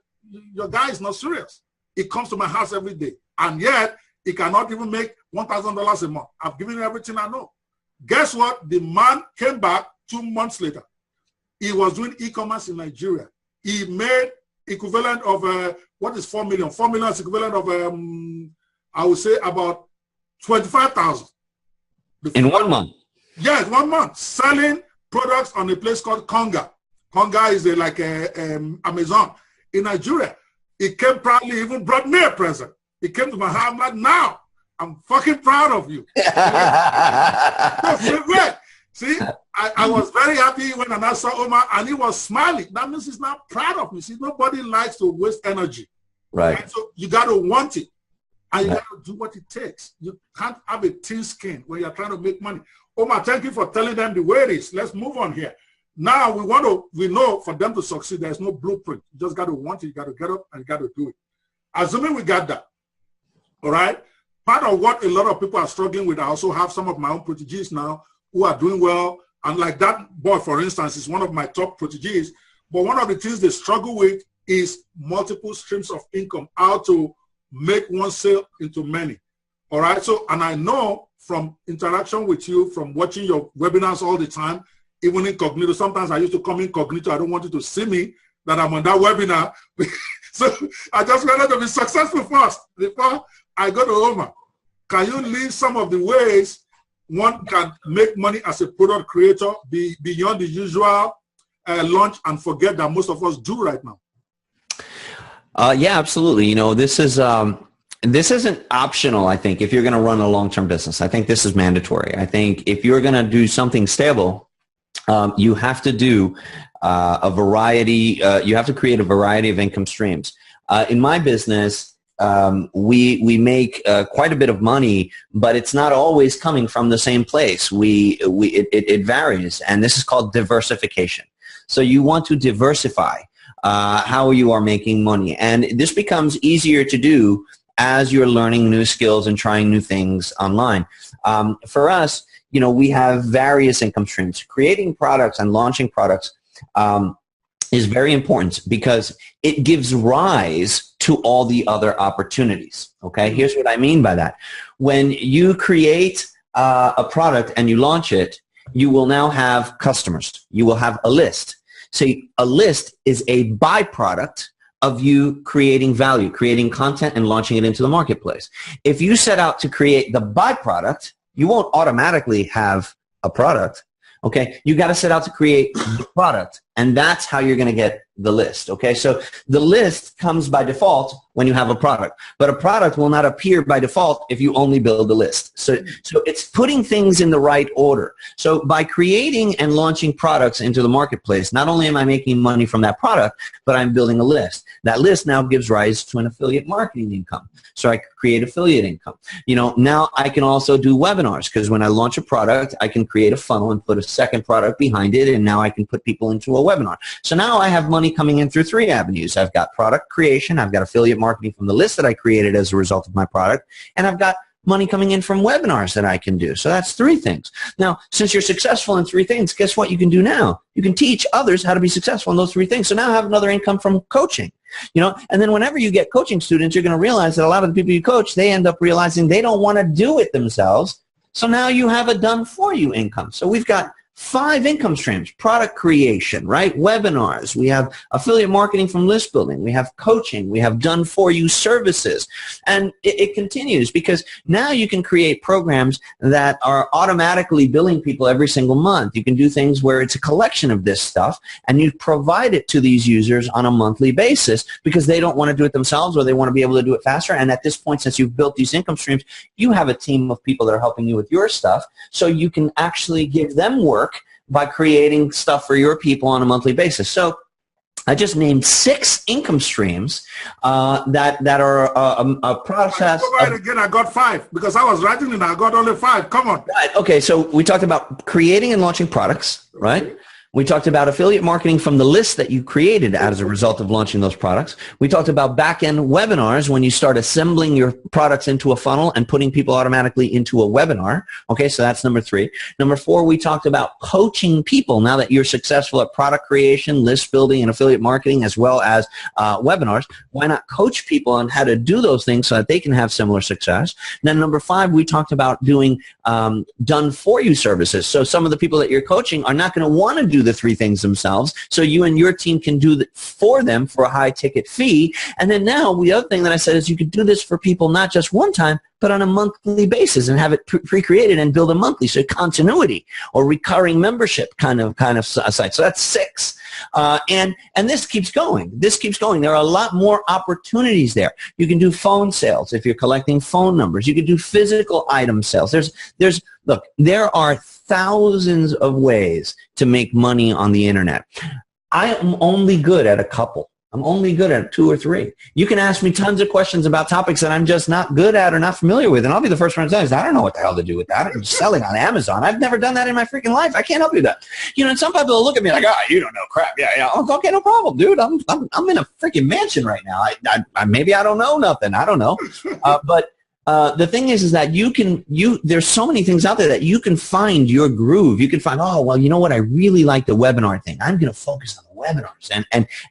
your guy is not serious. He comes to my house every day, and yet he cannot even make $1,000 a month. I've given him everything I know. Guess what? The man came back 2 months later. He was doing e-commerce in Nigeria. He made equivalent of what is 4 million? 4 million is equivalent of I would say about 25,000 in 1 month. Yes, 1 month selling products on a place called Konga. Konga is like Amazon in Nigeria. He came proudly, even brought me a present. He came to my house. I'm like, now I'm fucking proud of you. See, I was very happy when I saw Omar and he was smiling. That means he's not proud of me. See, nobody likes to waste energy. Right. And so you got to want it. And you got to do what it takes. You can't have a thin skin when you're trying to make money. Omar, thank you for telling them the way it is. Let's move on here. Now we know for them to succeed, there's no blueprint. You just got to want it. You got to get up and you got to do it. Assuming we got that. All right. Part of what a lot of people are struggling with, I also have some of my own proteges now who are doing well. And like that boy, for instance, is one of my top proteges. But one of the things they struggle with is multiple streams of income, how to make one sale into many. All right. So, and I know from interaction with you, from watching your webinars all the time, even incognito, sometimes I used to come incognito. I don't want you to see me that I'm on that webinar. So I just wanted to be successful first before I go to Omar. Can you list some of the ways one can make money as a product creator beyond the usual launch and forget that most of us do right now? Yeah, absolutely. You know, this isn't optional, I think, if you're going to run a long-term business. I think this is mandatory. I think if you're going to do something stable, you have to do a variety, you have to create a variety of income streams. In my business, we make quite a bit of money, but it's not always coming from the same place. It varies, and this is called diversification. So you want to diversify how you are making money, and this becomes easier to do as you're learning new skills and trying new things online. For us, you know, we have various income streams. Creating products and launching products is very important because it gives rise to all the other opportunities. Okay, here's what I mean by that. When you create a product and you launch it, you will now have customers. You will have a list. So a list is a byproduct of you creating value, creating content and launching it into the marketplace. If you set out to create the byproduct, you won't automatically have a product. Okay, you got to set out to create the product, and that's how you're going to get the list. Okay, so the list comes by default when you have a product, but a product will not appear by default if you only build a list. So it's putting things in the right order. So by creating and launching products into the marketplace, not only am I making money from that product, but I'm building a list. That list now gives rise to an affiliate marketing income. So I create affiliate income. You know, now I can also do webinars because when I launch a product, I can create a funnel and put a second product behind it, and now I can put people into a webinar. So now I have money coming in through 3 avenues. I've got product creation, I've got affiliate marketing from the list that I created as a result of my product, and I've got money coming in from webinars that I can do. So that's 3 things. Now, since you're successful in 3 things, guess what you can do now? You can teach others how to be successful in those 3 things. So now I have another income from coaching. You know, and then whenever you get coaching students, you're going to realize that a lot of the people you coach, they end up realizing they don't want to do it themselves. So now you have a done for you income. So we've got 5 income streams: product creation, right? Webinars. We have affiliate marketing from list building. We have coaching. We have done for you services. And it continues, because now you can create programs that are automatically billing people every single month. You can do things where it's a collection of this stuff, and you provide it to these users on a monthly basis because they don't want to do it themselves, or they want to be able to do it faster. And at this point, since you've built these income streams, you have a team of people that are helping you with your stuff, so you can actually give them work by creating stuff for your people on a monthly basis. So I just named 6 income streams that are a process. Go ahead again. I got 5 because I was writing and I got only 5. Come on. Right. Okay, so we talked about creating and launching products, right? We talked about affiliate marketing from the list that you created as a result of launching those products. We talked about back-end webinars, when you start assembling your products into a funnel and putting people automatically into a webinar. Okay, so that's number 3. Number 4, we talked about coaching people. Now that you're successful at product creation, list building, and affiliate marketing, as well as webinars, why not coach people on how to do those things so that they can have similar success? And then number 5, we talked about doing done-for-you services. So some of the people that you're coaching are not going to want to do the 3 things themselves, so you and your team can do that for them for a high ticket fee. And then now the other thing that I said is you could do this for people not just one time, but on a monthly basis, and have it pre-created and build a monthly, so continuity or recurring membership kind of site. So that's 6. And this keeps going. This keeps going. There are a lot more opportunities there. You can do phone sales if you're collecting phone numbers. You can do physical item sales. Look, there are thousands of ways to make money on the internet. I am only good at a couple. I'm only good at 2 or 3. You can ask me tons of questions about topics that I'm just not good at or not familiar with, and I'll be the first one to tell you, I don't know what the hell to do with that. I'm selling on Amazon. I've never done that in my freaking life. I can't help you with that. You know, and some people will look at me like, oh, you don't know crap. Yeah. Okay, no problem, dude. I'm in a freaking mansion right now. I maybe I don't know nothing. I don't know. But the thing is that there's so many things out there that you can find your groove. You can find, oh, well, you know what? I really like the webinar thing. I'm going to focus on the webinars,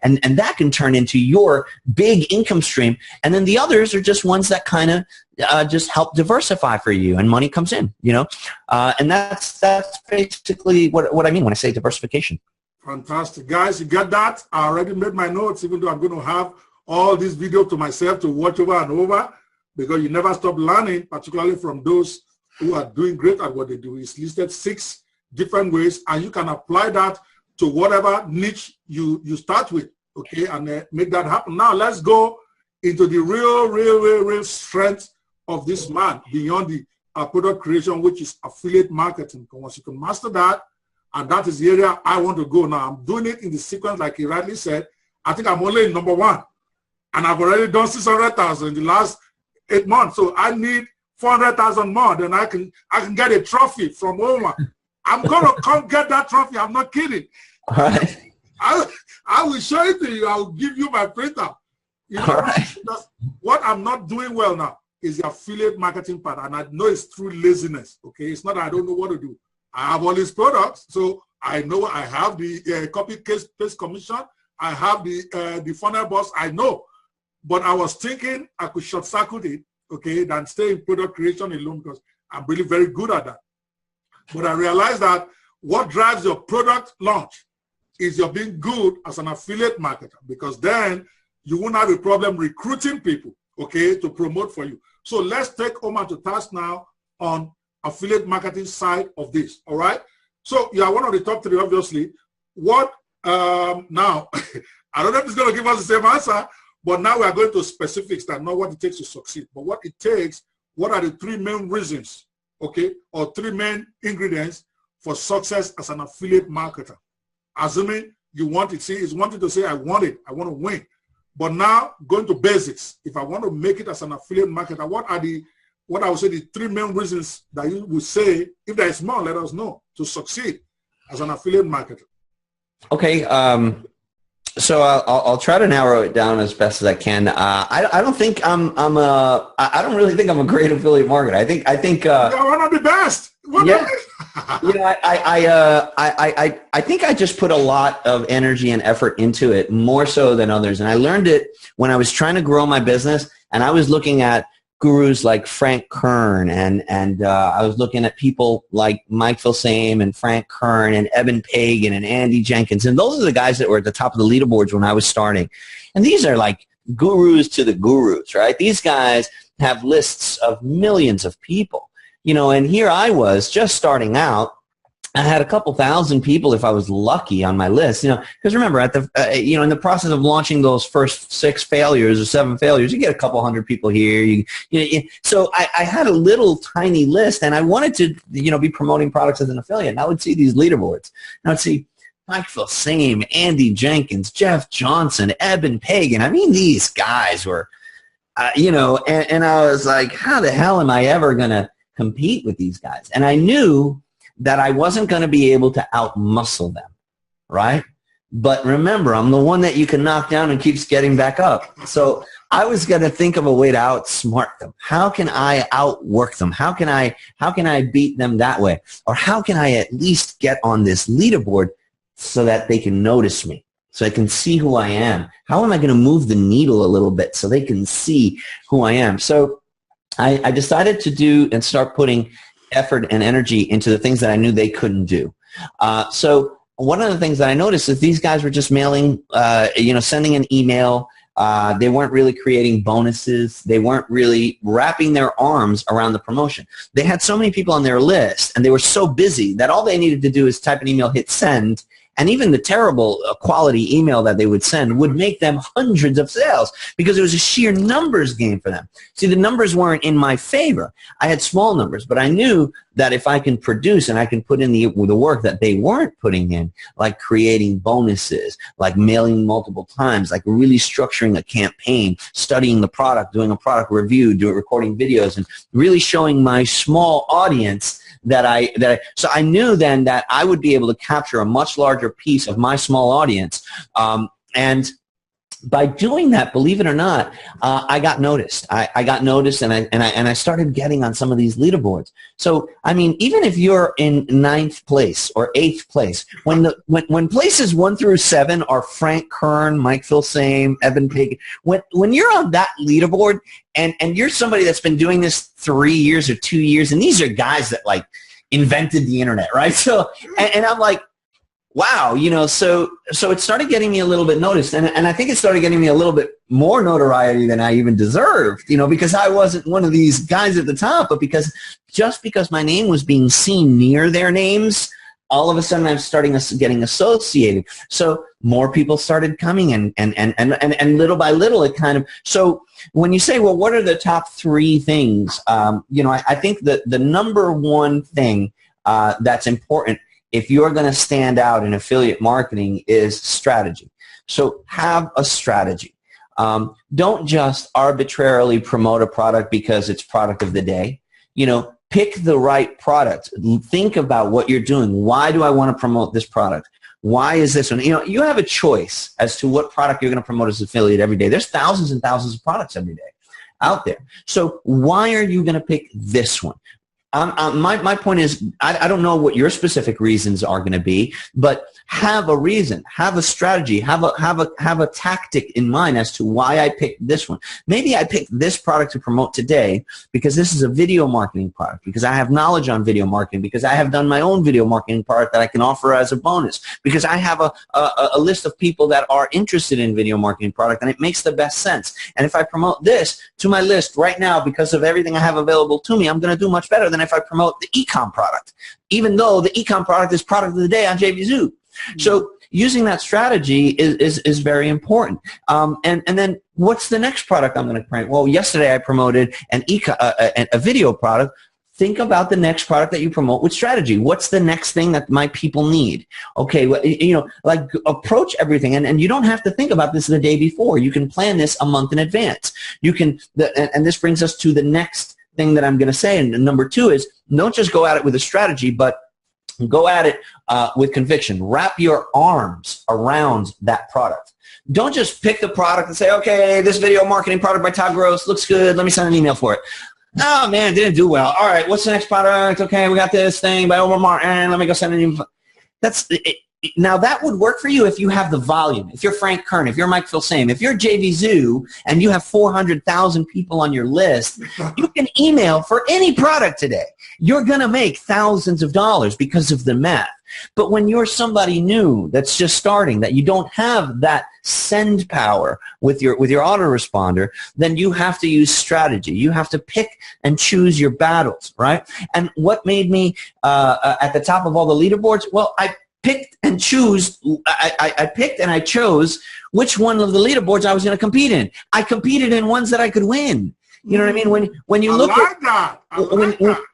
and that can turn into your big income stream. And then the others are just ones that kind of just help diversify for you, and money comes in, you know. And that's basically what I mean when I say diversification. Fantastic. Guys, you got that? I already made my notes, even though I'm going to have all this video to myself to watch over and over, because you never stop learning, particularly from those who are doing great at what they do. It's listed 6 different ways, and you can apply that to whatever niche you start with, okay, and make that happen. Now, let's go into the real strength of this man beyond the product creation, which is affiliate marketing. Once you can master that, and that is the area I want to go now. I'm doing it in the sequence, like he rightly said. I think I'm only in number 1, and I've already done 600,000 in the last 8 months. So I need 400,000 more, then I can get a trophy from Omar. I'm gonna come get that trophy. I'm not kidding. All right. I will show it to you. I will give you my printer. You know, all right. What I'm not doing well now is the affiliate marketing part, and I know it's through laziness. Okay, it's not that I don't know what to do. I have all these products, so I know I have the copy paste commission. I have the funnel boss. I know. But I was thinking I could short circuit it, okay, than stay in product creation alone, because I'm really very good at that. But I realized that what drives your product launch is you're being good as an affiliate marketer, because then you won't have a problem recruiting people, okay, to promote for you. So let's take Omar to task now on affiliate marketing side of this, all right? So you are one of the top 3, obviously. What now, I don't know if it's going to give us the same answer, but now we are going to specifics that not what it takes to succeed, but what it takes. What are the 3 main reasons, okay, or 3 main ingredients for success as an affiliate marketer? Assuming you want it, see, it's wanting to say, I want it, I want to win. But now, going to basics, if I want to make it as an affiliate marketer, what I would say the 3 main reasons that you would say, if there is more, let us know, to succeed as an affiliate marketer? Okay. So I'll try to narrow it down as best as I can. I don't think I don't really think I'm a great affiliate marketer. I think you're one of the best. Yeah. You know, I think I just put a lot of energy and effort into it, more so than others. And I learned it when I was trying to grow my business, and I was looking at gurus like Frank Kern, and I was looking at people like Mike Filsaime and Frank Kern and Eben Pagan and Andy Jenkins, and those are the guys that were at the top of the leaderboards when I was starting. And these are like gurus to the gurus, right? These guys have lists of millions of people, you know, and here I was just starting out. I had a couple thousand people, if I was lucky, on my list, you know, because remember, at the you know, in the process of launching those first 6 failures or 7 failures, you get a couple hundred people here. So I had a little tiny list, and I wanted to, you know, be promoting products as an affiliate. And I would see these leaderboards, and I would see Mike Filsaime, Andy Jenkins, Jeff Johnson, Eben Pagan. I mean, these guys were, you know, and I was like, how the hell am I ever going to compete with these guys? And I knew that I wasn't going to be able to out-muscle them, right? But remember, I'm the one that you can knock down and keeps getting back up. So I was going to think of a way to outsmart them. How can I outwork them? How can I beat them that way? Or how can I at least get on this leaderboard so that they can notice me, so they can see who I am? How am I going to move the needle a little bit so they can see who I am? So I decided to do and start putting effort and energy into the things that I knew they couldn't do. So one of the things that I noticed is these guys were just mailing, you know, sending an email. They weren't really creating bonuses. They weren't really wrapping their arms around the promotion. They had so many people on their list, and they were so busy that all they needed to do is type an email, hit send, and even the terrible quality email that they would send would make them hundreds of sales because it was a sheer numbers game for them. See, the numbers weren't in my favor. I had small numbers, but I knew that if I can produce and I can put in the work that they weren't putting in, like creating bonuses, like mailing multiple times, like really structuring a campaign, studying the product, doing a product review, recording videos, and really showing my small audience so I knew then that I would be able to capture a much larger piece of my small audience, and by doing that, believe it or not, I got noticed. I got noticed, and I started getting on some of these leaderboards. So I mean, even if you're in 9th place or 8th place, when places 1 through 7 are Frank Kern, Mike Filsaime, Eben Pagan, when you're on that leaderboard and you're somebody that's been doing this 3 years or 2 years, and these are guys that like invented the internet, right? So and I'm like, wow, you know, so it started getting me a little bit noticed, and I think it started getting me a little bit more notoriety than I even deserved, you know, because I wasn't one of these guys at the top, but just because my name was being seen near their names, all of a sudden I'm starting getting associated. So more people started coming, and little by little it kind of, so when you say, well, what are the top 3 things, you know, I think that the number one thing that's important if you're going to stand out in affiliate marketing is strategy. So have a strategy. Don't just arbitrarily promote a product because it's product of the day. You know, pick the right product. Think about what you're doing. Why do I want to promote this product? Why is this one? You know, you have a choice as to what product you're going to promote as an affiliate every day. There's thousands and thousands of products every day out there. So why are you going to pick this one? My point is, I don't know what your specific reasons are going to be, but have a reason, have a strategy, have a tactic in mind as to why I picked this one. Maybe I picked this product to promote today because this is a video marketing product, because I have knowledge on video marketing, because I have done my own video marketing product that I can offer as a bonus, because I have a list of people that are interested in video marketing product, and it makes the best sense. And if I promote this to my list right now because of everything I have available to me, I'm going to do much better than if I promote the e-com product, even though the e-com product is product of the day on JVZoo. So using that strategy is very important. And then what's the next product I'm going to promote? Well, yesterday I promoted a video product. Think about the next product that you promote with strategy. What's the next thing that my people need? Okay, well, you know, like approach everything, and you don't have to think about this the day before. You can plan this a month in advance. You can, and this brings us to the next thing that I'm going to say. And number 2 is, don't just go at it with a strategy, but go at it with conviction. Wrap your arms around that product. Don't just pick the product and say, okay, this video marketing product by Todd Gross looks good. Let me send an email for it. Oh, man, didn't do well. All right, what's the next product? Okay, we got this thing by Omar Martin. Let me go send an email. Now, that would work for you if you have the volume. If you're Frank Kern, if you're Mike Filsame, if you're JV Zoo and you have 400,000 people on your list, you can email for any product today. You're going to make thousands of dollars because of the math. But when you're somebody new that's just starting, that you don't have that send power with your autoresponder, then you have to use strategy. You have to pick and choose your battles, right? And what made me at the top of all the leaderboards? Well, I picked and I picked and I chose which one of the leaderboards I was going to compete in. I competed in ones that I could win. You know what I mean? When you look at that,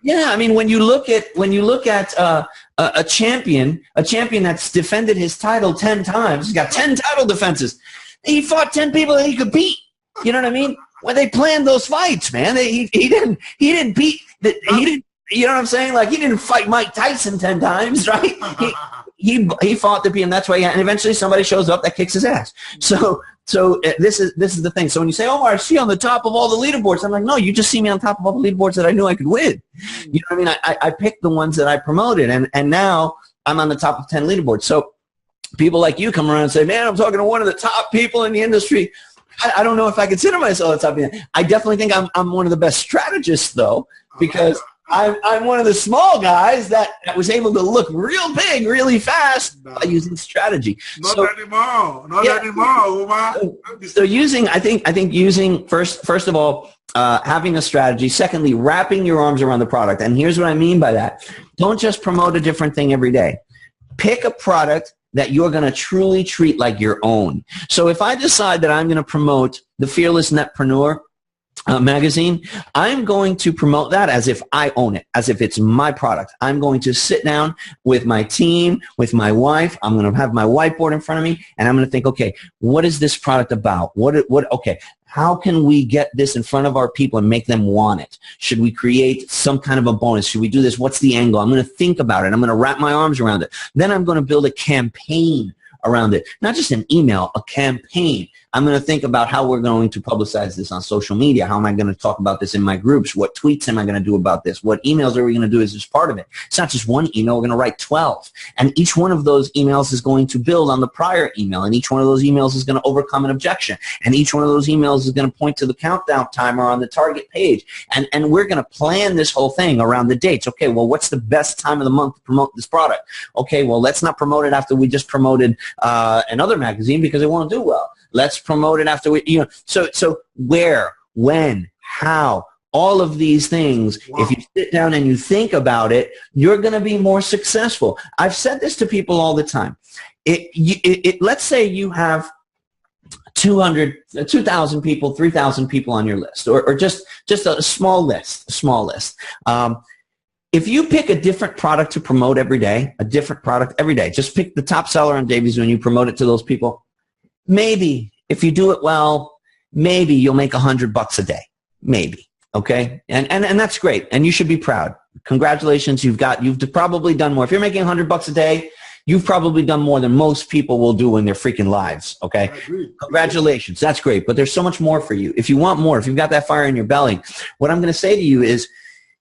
yeah, I mean when you look at a champion that's defended his title 10 times, he's got 10 title defenses. He fought 10 people that he could beat. You know what I mean? When they planned those fights, man, he didn't beat. He didn't. You know what I'm saying? Like, he didn't fight Mike Tyson 10 times, right? He fought the PM. That's why, and eventually somebody shows up that kicks his ass. So this is the thing. So when you say, "Oh, I see on the top of all the leaderboards," I'm like, no, you just see me on top of all the leaderboards that I knew I could win. You know what I mean? I picked the ones that I promoted, and now I'm on the top of 10 leaderboards. So people like you come around and say, "Man, I'm talking to one of the top people in the industry." I don't know if I consider myself the top. I definitely think I'm one of the best strategists, though, because I'm one of the small guys that was able to look real big, really fast by using strategy. Not anymore. Not anymore, Omar. So using, I think using first of all, having a strategy. Secondly, wrapping your arms around the product. And here's what I mean by that. Don't just promote a different thing every day. Pick a product that you're going to truly treat like your own. So if I decide that I'm going to promote the Fearless Netpreneur magazine, I'm going to promote that as if I own it, as if it's my product. I'm going to sit down with my team, with my wife. I'm going to have my whiteboard in front of me, and I'm going to think, okay, what is this product about? Okay, how can we get this in front of our people and make them want it? Should we create some kind of a bonus? Should we do this? What's the angle? I'm going to think about it. I'm going to wrap my arms around it. Then I'm going to build a campaign around it. Not just an email, a campaign. I'm going to think about how we're going to publicize this on social media. How am I going to talk about this in my groups? What tweets am I going to do about this? What emails are we going to do as just part of it? It's not just one email. We're going to write 12. And each one of those emails is going to build on the prior email. And each one of those emails is going to overcome an objection. And each one of those emails is going to point to the countdown timer on the target page. And we're going to plan this whole thing around the dates. Okay, well, what's the best time of the month to promote this product? Okay, well, let's not promote it after we just promoted another magazine because it won't do well. Let's promote it after we, so where, when, how, all of these things, if you sit down and you think about it, you're going to be more successful. I've said this to people all the time. Let's say you have 2,000 people, 3,000 people on your list, or just a small list, if you pick a different product to promote every day, just pick the top seller on JVZoo and you promote it to those people, maybe, if you do it well, maybe you'll make $100 a day. Maybe. Okay? And that's great. And you should be proud. Congratulations. You've probably done more. If you're making $100 a day, you've probably done more than most people will do in their freaking lives. Okay? Congratulations. That's great. But there's so much more for you. If you want more, if you've got that fire in your belly, what I'm going to say to you is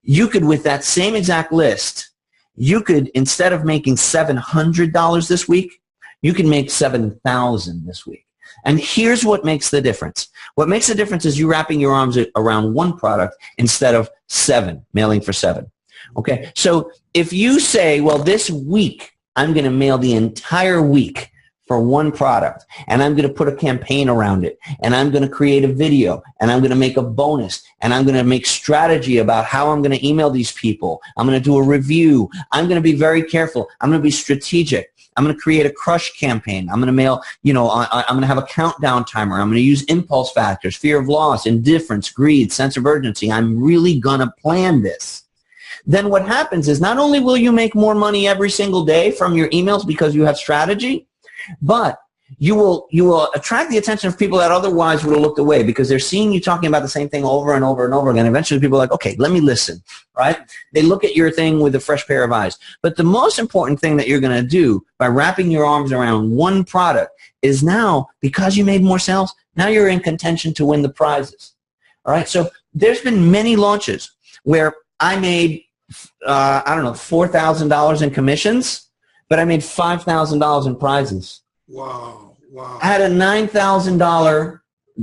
you could, with that same exact list, you could, instead of making $700 this week, you can make $7,000 this week. And here's what makes the difference. What makes the difference is you wrapping your arms around one product instead of 7, mailing for 7. Okay? So if you say, well, this week I'm going to mail the entire week for one product, and I'm going to put a campaign around it, and I'm going to create a video, and I'm going to make a bonus, and I'm going to make strategy about how I'm going to email these people. I'm going to do a review. I'm going to be very careful. I'm going to be strategic. I'm going to create a crush campaign. I'm going to mail, I'm going to have a countdown timer. I'm going to use impulse factors, fear of loss, indifference, greed, sense of urgency. I'm really going to plan this. Then what happens is not only will you make more money every single day from your emails because you have strategy, but you will attract the attention of people that otherwise would have looked away because they're seeing you talking about the same thing over and over and over again. Eventually people are like, okay, let me listen, right? They look at your thing with a fresh pair of eyes. But the most important thing that you're going to do by wrapping your arms around one product is now, because you made more sales, now you're in contention to win the prizes. All right? So there's been many launches where I made, $4,000 in commissions but I made $5,000 in prizes. Wow. Wow. I had a $9,000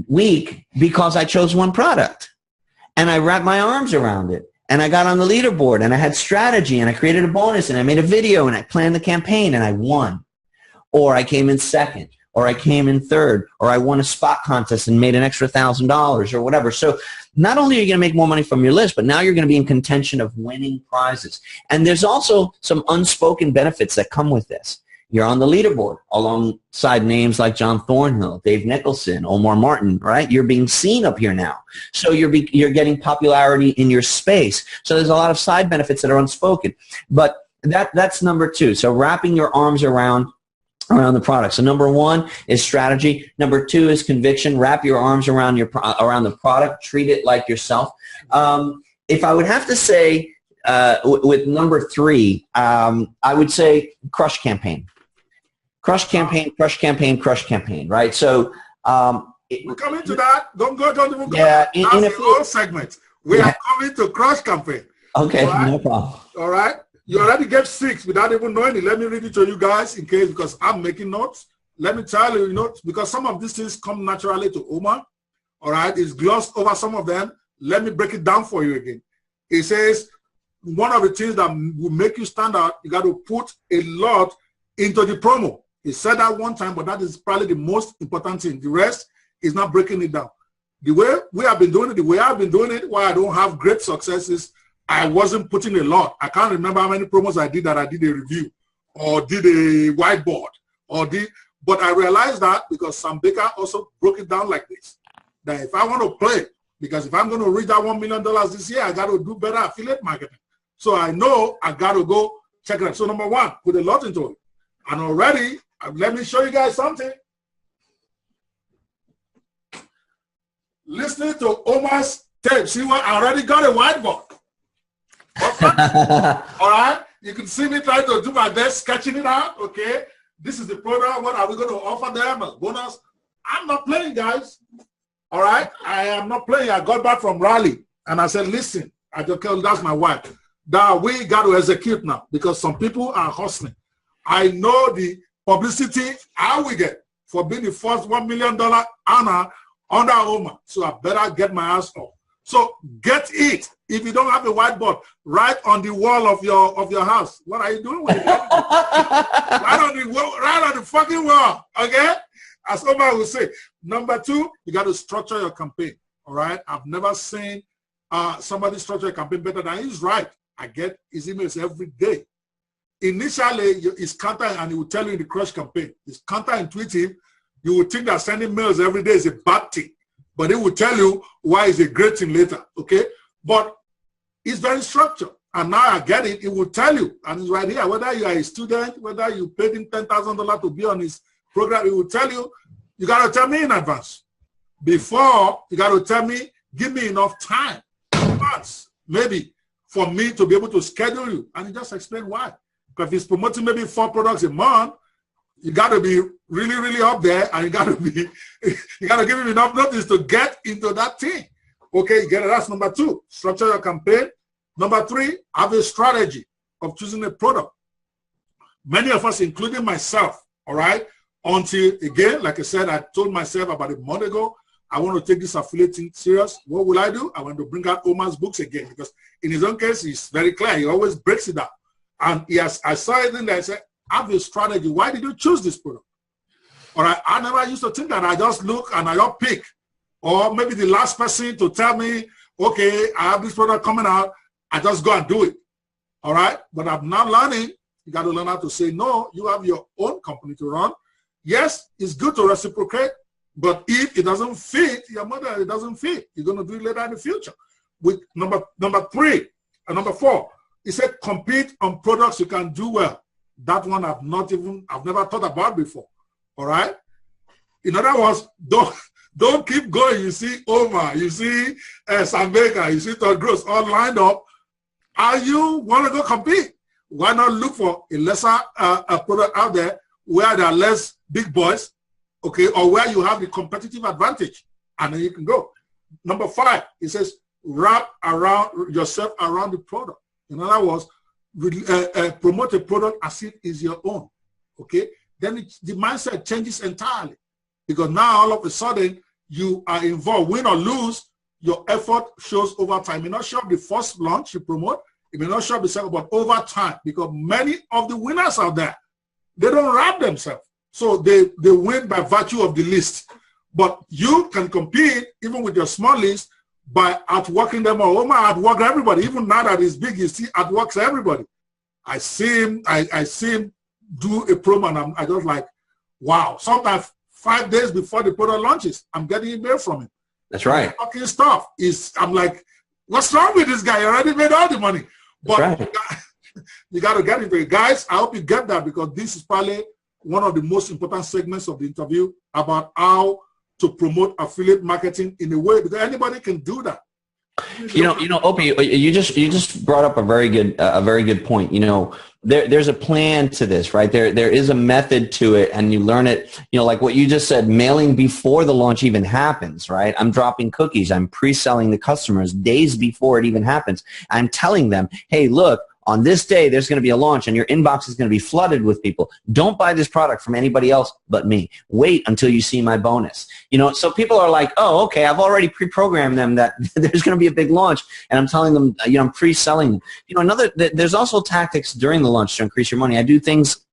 week because I chose one product and I wrapped my arms around it and I got on the leaderboard and I had strategy and I created a bonus and I made a video and I planned the campaign and I won. Or I came in second, or I came in third, or I won a spot contest and made an extra $1,000 or whatever. So not only are you going to make more money from your list, but now you're going to be in contention of winning prizes. And there's also some unspoken benefits that come with this. You're on the leaderboard alongside names like John Thornhill, Dave Nicholson, Omar Martin, right? You're being seen up here now. So you're getting popularity in your space. So there's a lot of side benefits that are unspoken. But that's number two. So wrapping your arms around the product. So number one is strategy. Number two is conviction. Wrap your arms around the product. Treat it like yourself. If I would have to say with number three, I would say crush campaign. Crush campaign, crush campaign, crush campaign, right? So we're coming to that. Don't even go. Yeah, that's the whole segment. We are coming to crush campaign. Okay, no problem. All right. You already gave 6 without even knowing it. Let me read it to you guys in case, because I'm making notes. Let me tell you, because some of these things come naturally to Omar. All right. It's glossed over some of them. Let me break it down for you again. It says one of the things that will make you stand out, you got to put a lot into the promo. He said that one time, but that is probably the most important thing. The rest is not breaking it down. The way we have been doing it, the way I've been doing it, why I don't have great successes, I wasn't putting a lot. I can't remember how many promos I did that I did a review or did a whiteboard but I realized that because Sam Baker also broke it down like this, that if I want to play, because if I'm going to reach that $1 million this year, I got to do better affiliate marketing. So I know I got to go check it out. So number one, put a lot into it. And already, let me show you guys something. Listening to Omar's tape, see what I already got a whiteboard. All right, you can see me trying to do my best sketching it out. Okay, this is the product. What are we going to offer them as bonus? I'm not playing, guys. All right, I am not playing. I got back from Raleigh and I said, listen, I just told that's my wife, that we got to execute now because some people are hustling. I know the publicity I will get for being the first $1 million earner under Omar, so I better get my ass off. So get it. If you don't have a whiteboard, write on the wall of your house. What are you doing with it? Right on the fucking wall. Okay? As Omar will say. Number two, you got to structure your campaign. All right? I've never seen somebody structure a campaign better than he's right. I get his emails every day. Initially, it's counter, and he will tell you in the crush campaign. It's counterintuitive. You would think that sending mails every day is a bad thing. But it will tell you why it's a great thing later, okay? But it's very structured. And now I get it. It will tell you, and it's right here, whether you are a student, whether you paid him $10,000 to be on his program, it will tell you, you got to tell me in advance. Before, you got to tell me, give me enough time, months, maybe, for me to be able to schedule you. And he just explained why. Because if he's promoting maybe 4 products a month, you got to be really, really up there, and you got to give him enough notice to get into that thing. Okay, you get it. That's number 2. Structure your campaign. Number 3, have a strategy of choosing a product. Many of us, including myself, all right, until, again, like I said, I told myself about a month ago, I want to take this affiliate thing serious. What will I do? I want to bring out Omar's books again, because in his own case, he's very clear. He always breaks it down. And I saw it in there. I said, have a strategy. Why did you choose this product? All right, I never used to think that. I just look and I just pick. Or maybe the last person to tell me, okay, I have this product coming out, I just go and do it. All right, but I'm now learning. You got to learn how to say no. You have your own company to run. Yes, it's good to reciprocate, but if it doesn't fit your model, it doesn't fit. You're going to do it later in the future. With number 3 and number 4, it said compete on products you can do well. That one I've never thought about before. All right. In other words, don't keep going. You see Omar, you see Sam Baker, you see Todd Gross all lined up. Are you want to go compete? Why not look for a lesser product out there where there are less big boys, okay, or where you have the competitive advantage, and then you can go. Number 5, it says wrap around yourself around the product. In other words, promote a product as if it's your own, okay? Then the mindset changes entirely, because now all of a sudden you are involved. Win or lose, your effort shows over time. It may not show up the first launch you promote, it may not show up the second, but over time, because many of the winners out there, they don't wrap themselves. So they win by virtue of the list. But you can compete even with your small list by outworking them all. Omar outworked everybody. Even now that he's big, he still outworks everybody. I see him do a promo, and I just like, wow. Sometimes 5 days before the product launches, I'm getting email from him. That's right. Talking stuff. I'm like, what's wrong with this guy? He already made all the money. But right. You got to get into it. Guys, I hope you get that, because this is probably one of the most important segments of the interview about how to promote affiliate marketing in a way, because anybody can do that. You know, Opie, you just brought up a very good point. You know, there's a plan to this, right? There is a method to it, and you learn it. You know, like what you just said, mailing before the launch even happens, right? I'm dropping cookies. I'm pre-selling the customers days before it even happens. I'm telling them, hey, look, on this day, there's going to be a launch, and your inbox is going to be flooded with people. Don't buy this product from anybody else but me. Wait until you see my bonus. You know, so people are like, oh, okay, I've already pre-programmed them that there's going to be a big launch, and I'm telling them, you know, I'm pre-selling them. You know, there's also tactics during the launch to increase your money. I do things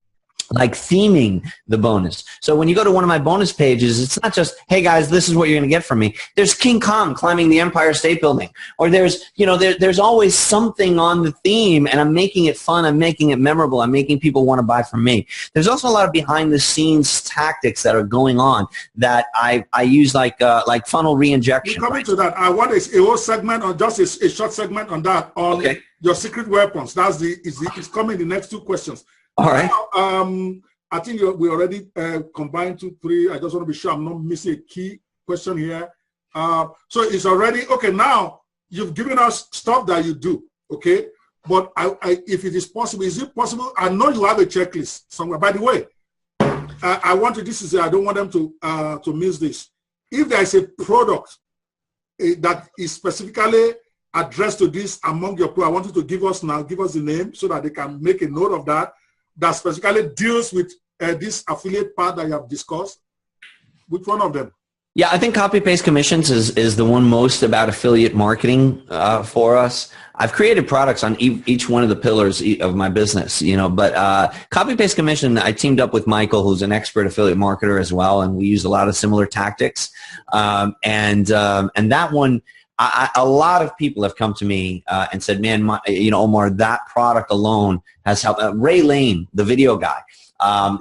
like theming the bonus. So when you go to one of my bonus pages, it's not just, hey guys, this is what you're going to get from me. There's King Kong climbing the Empire State Building, or there's, you know, there's always something on the theme, and I'm making it fun. I'm making it memorable. I'm making people want to buy from me. There's also a lot of behind the scenes tactics that are going on that I use, like funnel reinjection. Coming to that, I want a whole segment, or just a short segment on that, on your secret weapons. That's it's coming in the next two questions. All right. Now, I think we already combined 2, 3. I just want to be sure I'm not missing a key question here. So it's already, okay, now you've given us stuff that you do, okay? But if it is it possible, I know you have a checklist somewhere. By the way, I don't want them to miss this. If there is a product that is specifically addressed to this among your people, I want you to give us the name so that they can make a note of that specifically deals with this affiliate part that you have discussed. Which one of them? Yeah, I think copy-paste commissions is the one most about affiliate marketing for us. I've created products on each one of the pillars of my business, you know, but copy-paste commission, I teamed up with Michael, who's an expert affiliate marketer as well, and we use a lot of similar tactics. And that one, a lot of people have come to me and said, man, you know, Omar, that product alone has helped. Ray Lane, the video guy,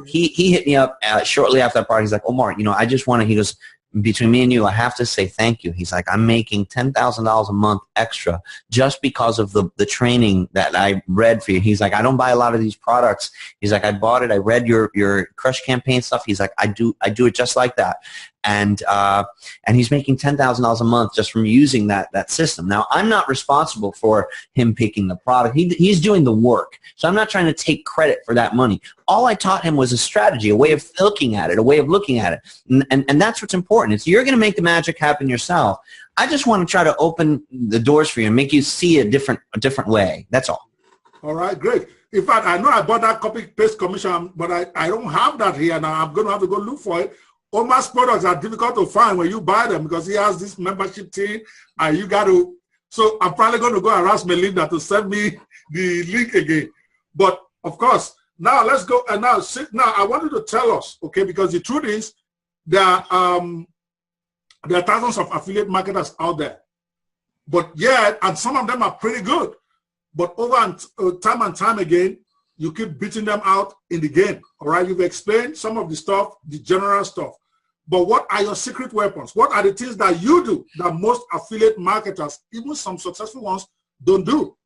he hit me up shortly after that product. He's like, Omar, you know, I just want to, he goes, between me and you, I have to say thank you. He's like, I'm making $10,000 a month extra just because of the training that I read for you. He's like, I don't buy a lot of these products. He's like, I bought it. I read your crush campaign stuff. He's like, I do it just like that. And he's making $10,000 a month just from using that system. Now, I'm not responsible for him picking the product. He's doing the work. So I'm not trying to take credit for that money. All I taught him was a strategy, a way of looking at it, a way of looking at it. And that's what's important. It's you're going to make the magic happen yourself. I just want to try to open the doors for you and make you see a different way. That's all. All right, great. In fact, I know I bought that copy-paste commission, but I don't have that here now. I'm going to have to go look for it. Omar's products are difficult to find when you buy them because he has this membership team, and you got to. So I'm probably going to go and ask Melinda to send me the link again. But of course, now let's go. And now I want you to tell us, okay? Because the truth is, there are thousands of affiliate marketers out there, but yet, and some of them are pretty good. But over time and time again, you keep beating them out in the game. All right, you've explained some of the stuff, the general stuff. But what are your secret weapons? What are the things that you do that most affiliate marketers, even some successful ones, don't do?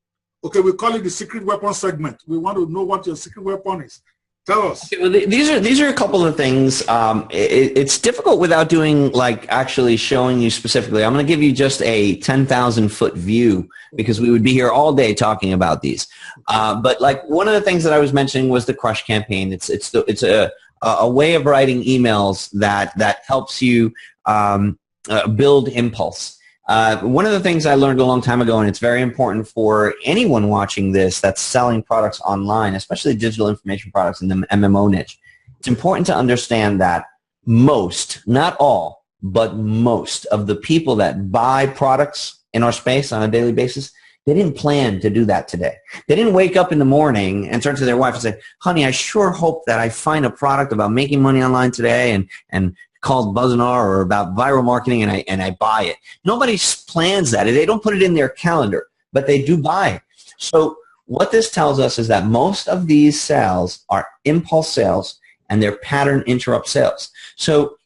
Okay, we call it the secret weapon segment. We want to know what your secret weapon is. Tell us. These are a couple of things. It's difficult without doing, like, actually showing you specifically. I'm going to give you just a 10,000-foot view because we would be here all day talking about these. But like one of the things that I was mentioning was the crush campaign. It's a way of writing emails that helps you build impulse. One of the things I learned a long time ago, and it's very important for anyone watching this that's selling products online, especially digital information products in the MMO niche, it's important to understand that most, not all, but most of the people that buy products in our space on a daily basis, they didn't plan to do that today. They didn't wake up in the morning and turn to their wife and say, honey, I sure hope that I find a product about making money online today and called Buzzinar or about viral marketing and I buy it. Nobody plans that. They don't put it in their calendar, but they do buy it. So what this tells us is that most of these sales are impulse sales and they're pattern interrupt sales. So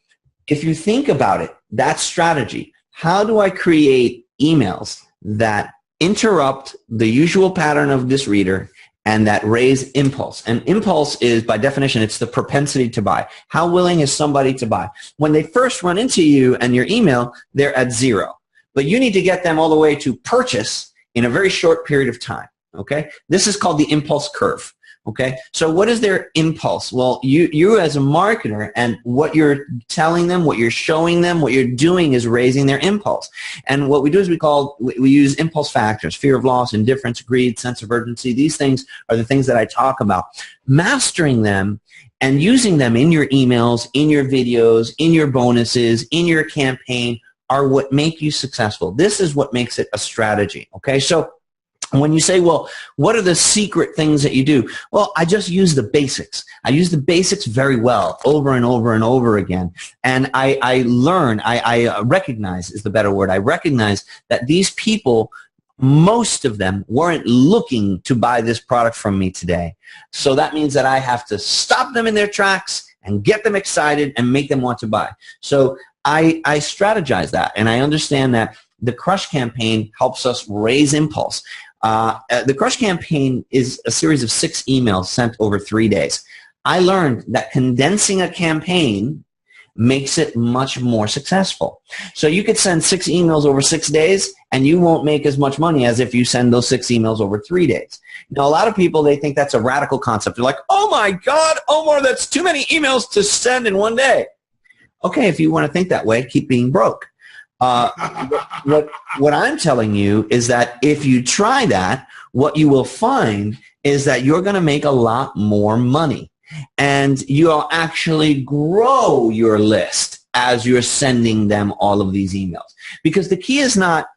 if you think about it, that strategy, how do I create emails that interrupt the usual pattern of this reader and that raise impulse? And impulse is, by definition, it's the propensity to buy. How willing is somebody to buy? When they first run into you and your email, they're at 0. But you need to get them all the way to purchase in a very short period of time. Okay? This is called the impulse curve. Okay, so what is their impulse? Well, you as a marketer, and what you're telling them, what you're showing them, what you're doing is raising their impulse. And what we do is we use impulse factors: fear of loss, indifference, greed, sense of urgency. These things are the things that I talk about. Mastering them and using them in your emails, in your videos, in your bonuses, in your campaign are what make you successful. This is what makes it a strategy. Okay, so when you say, well, what are the secret things that you do? Well, I just use the basics. I use the basics very well over and over and over again. And I learn, I recognize is the better word. I recognize that these people, most of them weren't looking to buy this product from me today. So that means that I have to stop them in their tracks and get them excited and make them want to buy. So I strategize that, and I understand that the Crush campaign helps us raise impulse. The Crush campaign is a series of 6 emails sent over 3 days. I learned that condensing a campaign makes it much more successful. So you could send 6 emails over 6 days and you won't make as much money as if you send those 6 emails over 3 days. Now, a lot of people, they think that's a radical concept. They're like, oh my God, Omar, that's too many emails to send in one day. Okay, if you want to think that way, keep being broke. What I'm telling you is that if you try that, what you will find is that you're going to make a lot more money, and you'll actually grow your list as you're sending them all of these emails. Because the key is not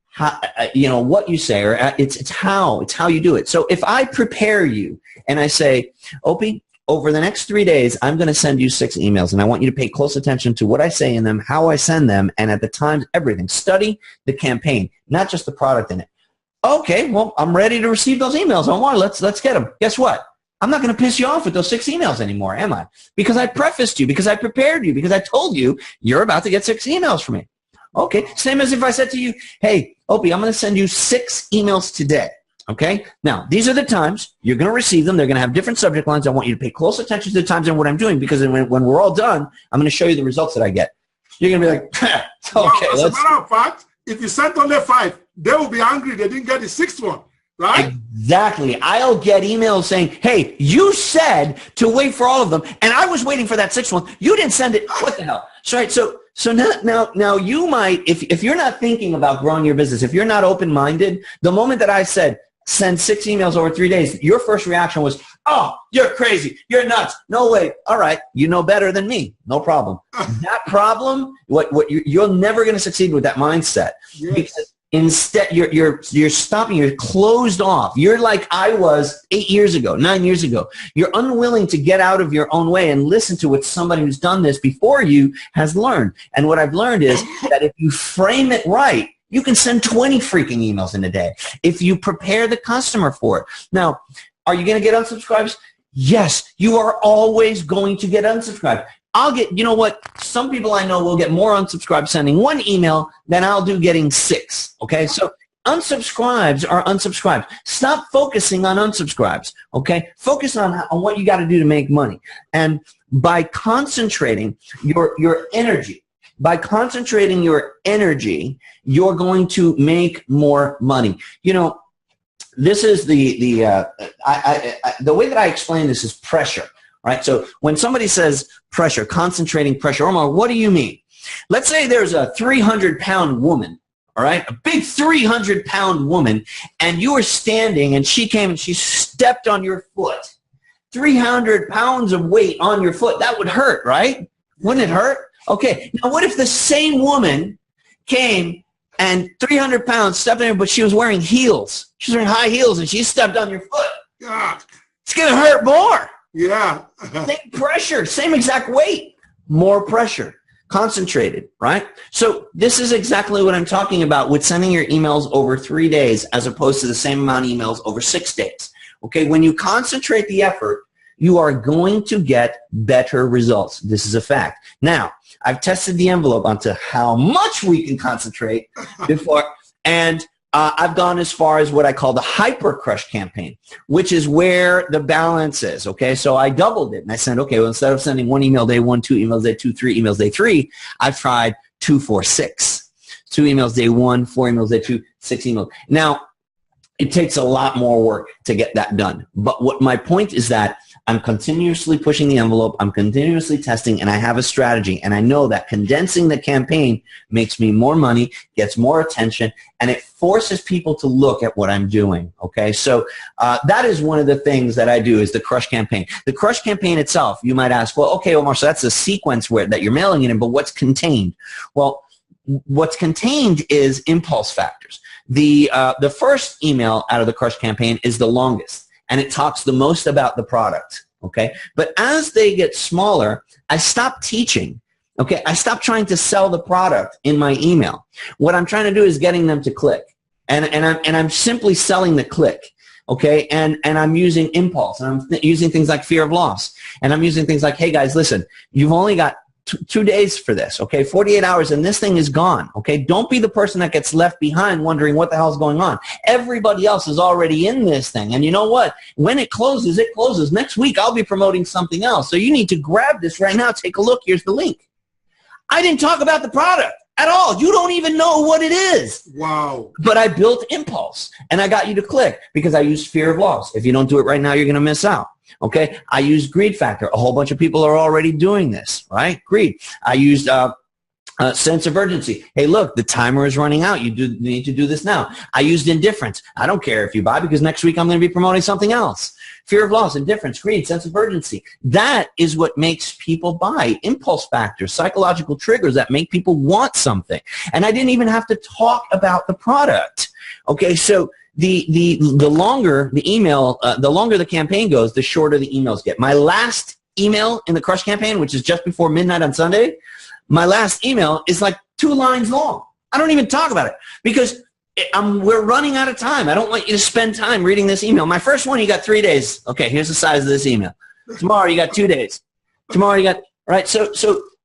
how, what you say, or it's how you do it. So if I prepare you and I say, Opie, over the next 3 days, I'm going to send you 6 emails, and I want you to pay close attention to what I say in them, how I send them, and at the times, everything. Study the campaign, not just the product in it. Okay, well, I'm ready to receive those emails. Omar, let's get them. Guess what? I'm not going to piss you off with those 6 emails anymore, am I? Because I prefaced you, because I prepared you, because I told you you're about to get 6 emails from me. Okay, same as if I said to you, hey, Opie, I'm going to send you 6 emails today. Okay? Now, these are the times. You're going to receive them. They're going to have different subject lines. I want you to pay close attention to the times and what I'm doing, because when we're all done, I'm going to show you the results that I get. You're going to be like, okay. Well, as a matter of fact, if you sent only 5, they will be angry they didn't get the 6th one, right? Exactly. I'll get emails saying, hey, you said to wait for all of them, and I was waiting for that 6th one. You didn't send it. What the hell? So now you might, if you're not thinking about growing your business, if you're not open-minded, the moment that I said, send 6 emails over 3 days, your first reaction was, oh, you're crazy. You're nuts. No way. All right. You know better than me. No problem. That problem, you're never going to succeed with that mindset. Yes. Because instead you're stopping, you're closed off. You're like I was 8 years ago, 9 years ago. You're unwilling to get out of your own way and listen to what somebody who's done this before you has learned. And what I've learned is that if you frame it right, you can send 20 freaking emails in a day if you prepare the customer for it. Now, are you going to get unsubscribes? Yes, you are always going to get unsubscribed. You know what? Some people I know will get more unsubscribed sending 1 email than I'll do getting 6. Okay? So unsubscribes are unsubscribes. Stop focusing on unsubscribes. Okay? Focus on what you got to do to make money. And by concentrating your energy, you're going to make more money. You know, this is the way that I explain this is pressure, right? So when somebody says pressure, concentrating pressure, Omar, what do you mean? Let's say there's a 300-pound woman, all right, a big 300-pound woman, and you were standing and she came and she stepped on your foot. 300 pounds of weight on your foot, that would hurt, right? Wouldn't it hurt? Okay, now what if the same woman came and 300 pounds stepped in, but she was wearing heels. She was wearing high heels and she stepped on your foot. Yeah. It's going to hurt more. Yeah. Same pressure, same exact weight, more pressure, concentrated, right? So this is exactly what I'm talking about with sending your emails over 3 days as opposed to the same amount of emails over 6 days. Okay, when you concentrate the effort, you are going to get better results. This is a fact. Now, I've tested the envelope onto how much we can concentrate before, and I've gone as far as what I call the hyper crush campaign, which is where the balance is. Okay, so I doubled it, and I said, okay, well, instead of sending 1 email day 1, 2 emails day 2, 3 emails day 3, I've tried 2, 4, 6. 2 emails day 1, 4 emails day 2, 6 emails. Now, it takes a lot more work to get that done. But what my point is that I'm continuously pushing the envelope, I'm continuously testing, and I have a strategy. And I know that condensing the campaign makes me more money, gets more attention, and it forces people to look at what I'm doing. Okay, so that is one of the things that I do is the crush campaign. The crush campaign itself, you might ask, well, okay, Omar, so that's a sequence that you're mailing it in, but what's contained? Well, what's contained is impulse factors. The first email out of the crush campaign is the longest, and it talks the most about the product, okay? But as they get smaller, I stop teaching, okay? I stop trying to sell the product in my email. What I'm trying to do is getting them to click, and I'm simply selling the click, okay? And I'm using impulse, and I'm using things like fear of loss, and I'm using things like, hey, guys, listen, you've only got 2 days for this, okay? 48 hours and this thing is gone, okay? Don't be the person that gets left behind wondering what the hell's going on. Everybody else is already in this thing. And you know what? When it closes, it closes. Next week, I'll be promoting something else. So you need to grab this right now. Take a look. Here's the link. I didn't talk about the product at all. You don't even know what it is. Wow. But I built impulse, and I got you to click because I used fear of loss. If you don't do it right now, you're going to miss out. Okay, I used greed factor. A whole bunch of people are already doing this, right? Greed. I used sense of urgency. Hey, look, the timer is running out. You need to do this now. I used indifference. I don't care if you buy because next week I'm going to be promoting something else. Fear of loss, indifference, greed, sense of urgency. That is what makes people buy. Impulse factors, psychological triggers that make people want something. And I didn't even have to talk about the product. Okay, so the longer the email, the longer the campaign goes, the shorter the emails get. My last email in the crush campaign, which is just before midnight on Sunday, my last email is like 2 lines long. I don't even talk about it because we're running out of time. I don't want you to spend time reading this email. My first one, you got 3 days. Okay, here's the size of this email. Tomorrow, you got 2 days. Tomorrow, you got, right? So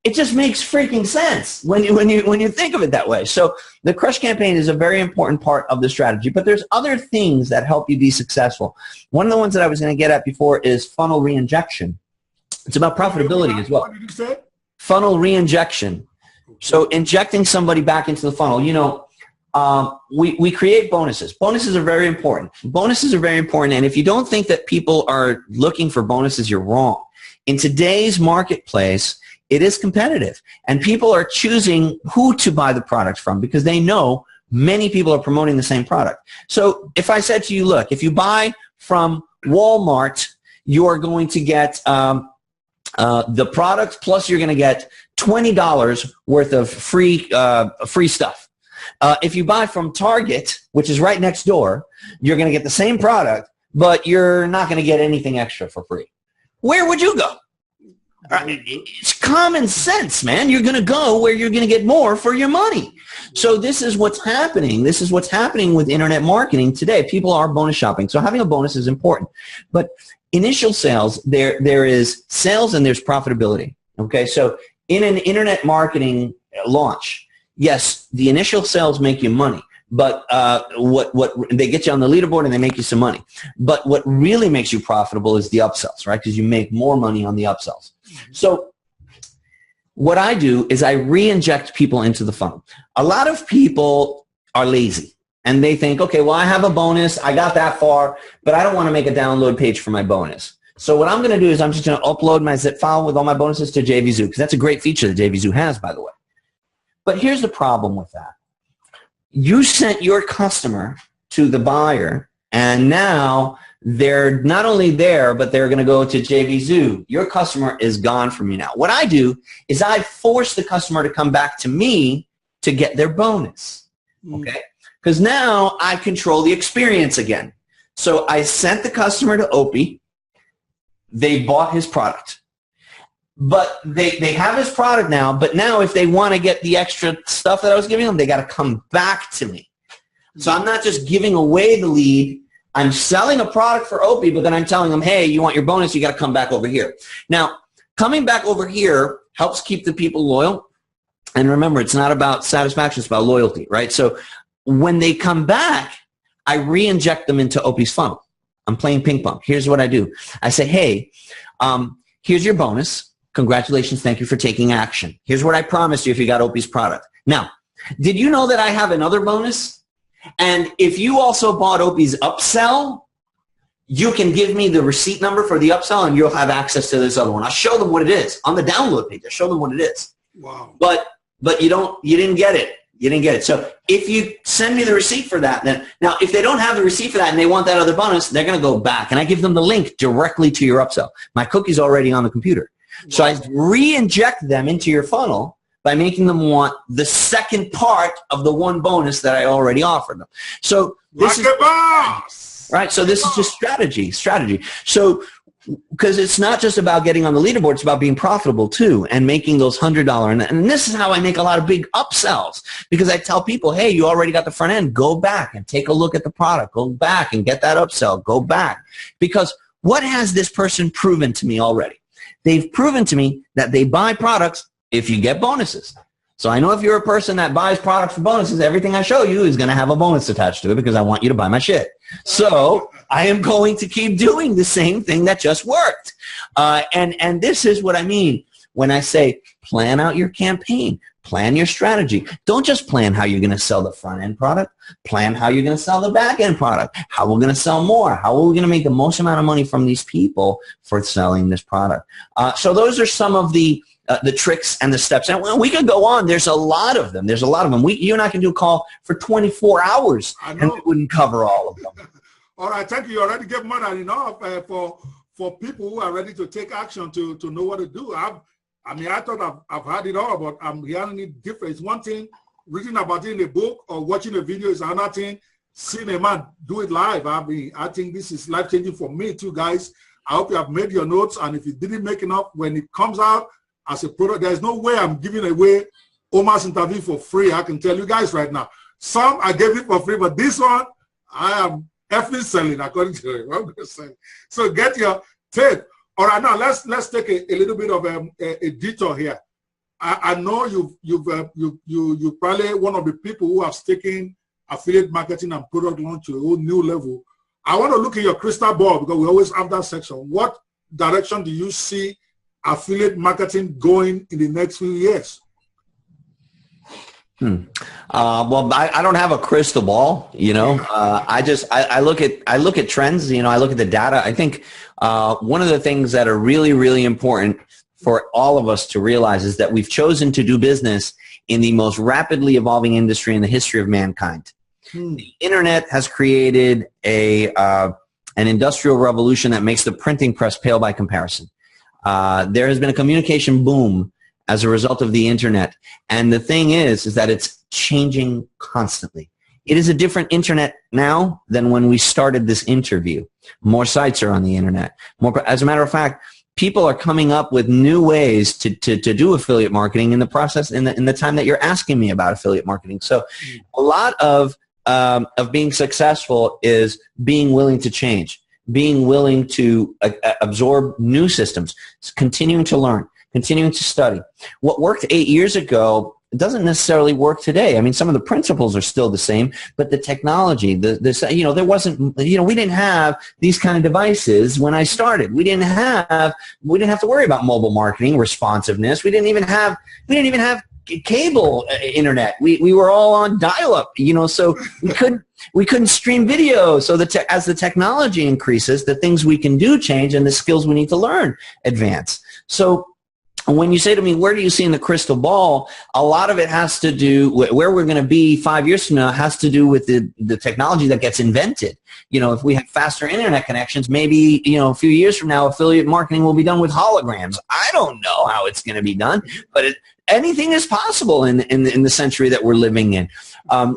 it just makes freaking sense when you think of it that way. So the crush campaign is a very important part of the strategy, but there's other things that help you be successful. One of the ones that I was going to get at before is funnel reinjection. It's about profitability as well. What did you say? Funnel reinjection. So injecting somebody back into the funnel. You know, we create bonuses. Bonuses are very important. Bonuses are very important, and if you don't think that people are looking for bonuses, you're wrong. In today's marketplace, it is competitive, and people are choosing who to buy the product from because they know many people are promoting the same product. So if I said to you, look, if you buy from Walmart, you are going to get the product plus you're going to get $20 worth of free stuff. If you buy from Target, which is right next door, you're going to get the same product, but you're not going to get anything extra for free. Where would you go? It's common sense, man. You're going to go where you're going to get more for your money. So this is what's happening. This is what's happening with internet marketing today. People are bonus shopping. So having a bonus is important. But initial sales, there is sales and there's profitability. Okay, so in an internet marketing launch, yes, the initial sales make you money. But what they get you on the leaderboard and they make you some money. But what really makes you profitable is the upsells, right? Because you make more money on the upsells. So what I do is I re-inject people into the funnel. A lot of people are lazy and they think, okay, well, I have a bonus. I got that far, but I don't want to make a download page for my bonus. So what I'm going to do is I'm just going to upload my zip file with all my bonuses to JVZoo because that's a great feature that JVZoo has, by the way. But here's the problem with that. you sent your customer to the buyer, and now they're not only there, but they're going to go to JV Zoo. Your customer is gone from you now. What I do is I force the customer to come back to me to get their bonus, okay? Because now I control the experience again. So I sent the customer to Opie. They bought his product. But they have his product now, but now if they want to get the extra stuff that I was giving them, they got to come back to me. So I'm not just giving away the lead. I'm selling a product for Opie, but then I'm telling them, hey, you want your bonus, you got to come back over here. Now, coming back over here helps keep the people loyal. And remember, it's not about satisfaction, it's about loyalty, right? So when they come back, I re-inject them into Opie's funnel. I'm playing ping pong. Here's what I do. I say, hey, here's your bonus. Congratulations. Thank you for taking action. Here's what I promised you if you got Opie's product. Now, did you know that I have another bonus? And if you also bought Opie's upsell, you can give me the receipt number for the upsell and you'll have access to this other one. I'll show them what it is on the download page. I'll show them what it is. Wow. But you didn't get it. You didn't get it. So if you send me the receipt for that, then now if they don't have the receipt for that and they want that other bonus, they're going to go back and I give them the link directly to your upsell. My cookie's already on the computer. Wow. So I re-inject them into your funnel by making them want the second part of the one bonus that I already offered them. So this is right. So this is just strategy. So because it's not just about getting on the leaderboard, it's about being profitable too and making those $100. And this is how I make a lot of big upsells because I tell people, hey, you already got the front end. Go back and take a look at the product. Go back and get that upsell. Go back. Because what has this person proven to me already? They've proven to me that they buy products if you get bonuses. So I know if you're a person that buys products for bonuses, everything I show you is going to have a bonus attached to it because I want you to buy my shit. So I am going to keep doing the same thing that just worked. And this is what I mean when I say plan out your campaign, plan your strategy. Don't just plan how you're going to sell the front end product. Plan how you're going to sell the back end product, how we're going to sell more, how are we going to make the most amount of money from these people for selling this product. So those are some of the tricks and the steps. And we could go on. There's a lot of them. You and I can do a call for 24 hours and we wouldn't cover all of them. All right. Thank you. You already gave more than enough for people who are ready to take action to know what to do. I thought I've had it all, but I'm hearing it different. It's one thing reading about it in a book or watching a video is another thing. Seeing a man do it live. I think this is life-changing for me too, guys. I hope you have made your notes. And if you didn't make enough, when it comes out, as a product, there's no way I'm giving away Omar's interview for free. I can tell you guys right now. Some I gave it for free, but this one I am effing selling according to him. I'm going to say. So get your tape. All right, now let's take a little bit of a detour here. I know you probably one of the people who have taken affiliate marketing and product launch to a whole new level. I want to look at your crystal ball because we always have that section. What direction do you see affiliate marketing going in the next few years? Well, I don't have a crystal ball, I look at trends, I look at the data. I think one of the things that are really, really important for all of us to realize is that we've chosen to do business in the most rapidly evolving industry in the history of mankind. The internet has created an industrial revolution that makes the printing press pale by comparison. There has been a communication boom as a result of the internet. And the thing is that it's changing constantly. It is a different internet now than when we started this interview. More sites are on the internet. As a matter of fact, people are coming up with new ways to do affiliate marketing in the process, in the time that you're asking me about affiliate marketing. So a lot of being successful is being willing to change, being willing to absorb new systems, continuing to learn, continuing to study. What worked 8 years ago doesn't necessarily work today. I mean, some of the principles are still the same, but the technology, there wasn't, we didn't have these kind of devices when I started. We didn't have to worry about mobile marketing, responsiveness. We didn't even have cable internet. We were all on dial-up, so we couldn't stream video. So as the technology increases, the things we can do change and the skills we need to learn advance. So when you say to me, where do you see in the crystal ball, a lot of it has to do with where we're going to be 5 years from now has to do with the technology that gets invented. You know, if we have faster internet connections, maybe, you know, a few years from now, affiliate marketing will be done with holograms. I don't know how it's going to be done, but anything is possible in the century that we're living in.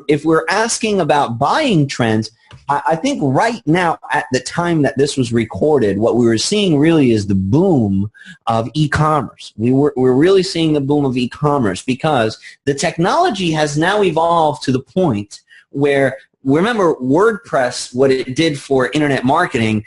If we're asking about buying trends, I think right now, at the time that this was recorded, what we were seeing really is the boom of e-commerce. We're really seeing the boom of e-commerce because the technology has now evolved to the point where, remember WordPress, what it did for internet marketing,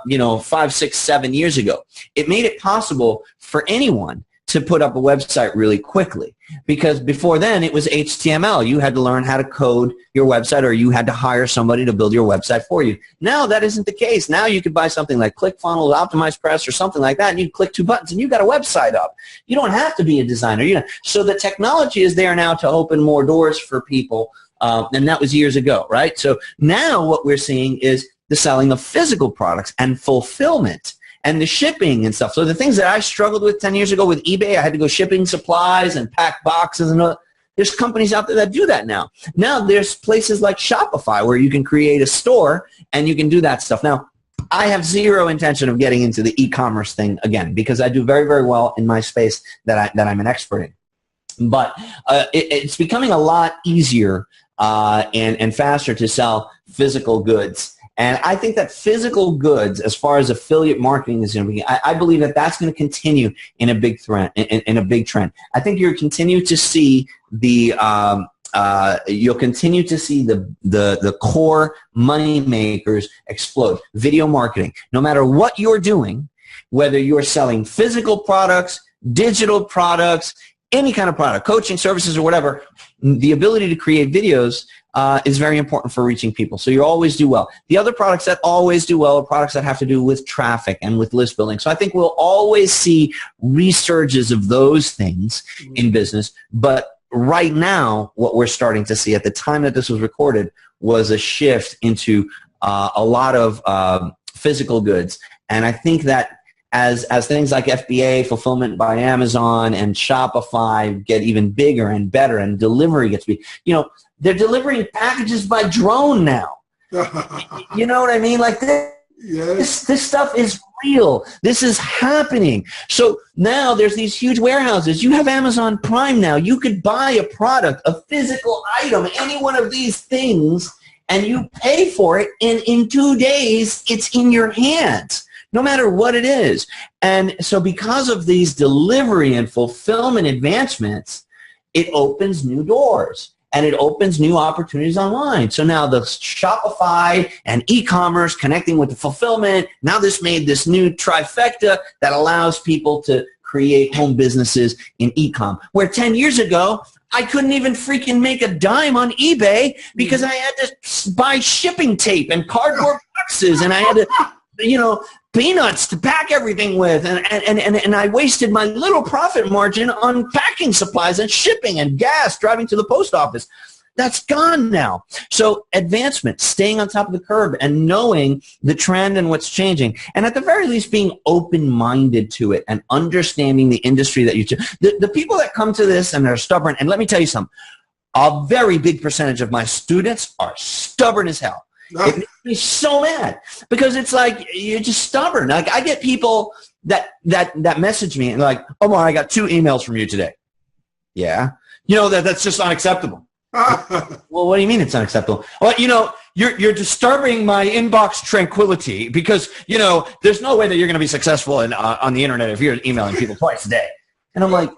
you know, 5, 6, 7 years ago. It made it possible for anyone to put up a website really quickly, because before then it was HTML. You had to learn how to code your website, or you had to hire somebody to build your website for you. Now that isn't the case. Now you could buy something like ClickFunnels, OptimizePress, or something like that, and you click 2 buttons and you've got a website up. You don't have to be a designer. You know, so the technology is there now to open more doors for people, and that was years ago, right? So now what we're seeing is the selling of physical products and fulfillment and the shipping and stuff. So the things that I struggled with 10 years ago with eBay, I had to go shipping supplies and pack boxes and all. There's companies out there that do that now. Now there's places like Shopify where you can create a store and you can do that stuff. Now, I have zero intention of getting into the e-commerce thing again because I do very, very well in my space that I'm an expert in. But it's becoming a lot easier and faster to sell physical goods. And I think that physical goods, as far as affiliate marketing is going to be, I believe that that's going to continue in a big trend. In a big trend, I think you'll continue to see the core money makers explode. Video marketing, no matter what you're doing, whether you're selling physical products, digital products, any kind of product, coaching services or whatever, the ability to create videos is very important for reaching people. So you always do well. The other products that always do well are products that have to do with traffic and with list building. So I think we'll always see resurges of those things in business. But right now, what we're starting to see at the time that this was recorded was a shift into a lot of physical goods. And I think that as things like FBA, Fulfillment by Amazon, and Shopify get even bigger and better, and delivery gets big, you know, they're delivering packages by drone now. You know what I mean? Like this stuff is real. This is happening. So now there's these huge warehouses. You have Amazon Prime now. You could buy a product, a physical item, any one of these things, and you pay for it, and in 2 days, it's in your hands, no matter what it is. And so because of these delivery and fulfillment advancements, it opens new doors and it opens new opportunities online. So now the Shopify and e-commerce connecting with the fulfillment, now this made this new trifecta that allows people to create home businesses in e-com, where 10 years ago, I couldn't even freaking make a dime on eBay because I had to buy shipping tape and cardboard boxes, and I had to, you know, peanuts to pack everything with, and I wasted my little profit margin on packing supplies and shipping and gas driving to the post office. That's gone now. So advancement, staying on top of the curve and knowing the trend and what's changing, and at the very least being open-minded to it and understanding the industry that you the people that come to this and they're stubborn, and let me tell you something, a very big percentage of my students are stubborn as hell. It makes me so mad because it's like you're just stubborn. Like I get people that message me and like, Omar, I got 2 emails from you today. Yeah, you know that's just unacceptable. Well, what do you mean it's unacceptable? Well, you know, you're disturbing my inbox tranquility because you know there's no way that you're going to be successful on the internet if you're emailing people twice a day. And I'm like,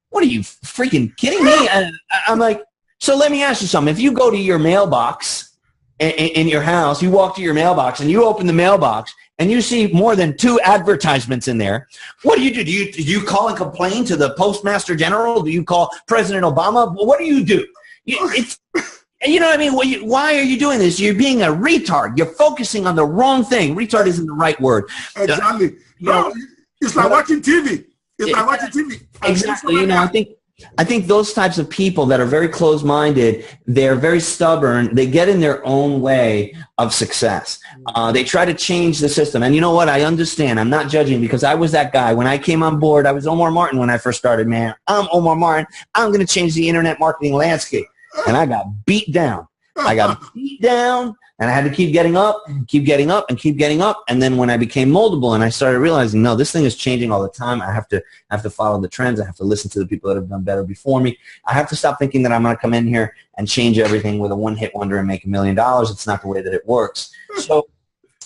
what are you freaking kidding me? And I'm like, so let me ask you something. If you go to your mailbox in your house, you walk to your mailbox and you open the mailbox and you see more than 2 advertisements in there, what do? Do you call and complain to the Postmaster General? Do you call President Obama? What do? You know what I mean? Why are you doing this? You're being a retard. You're focusing on the wrong thing. Retard isn't the right word. Exactly. No, it's like watching TV. It's like watching TV. Exactly. You know, I think I think those types of people that are very closed-minded, they're very stubborn, they get in their own way of success. They try to change the system. And you know what? I understand. I'm not judging because I was that guy. When I came on board, I was Omar Martin when I first started, man. I'm Omar Martin. I'm going to change the internet marketing landscape. And I got beat down. I got beat down, and I had to keep getting up, keep getting up, and keep getting up. And then when I became moldable and I started realizing, no, this thing is changing all the time. I have to follow the trends. I have to listen to the people that have done better before me. I have to stop thinking that I'm going to come in here and change everything with a one-hit wonder and make $1 million. It's not the way that it works. So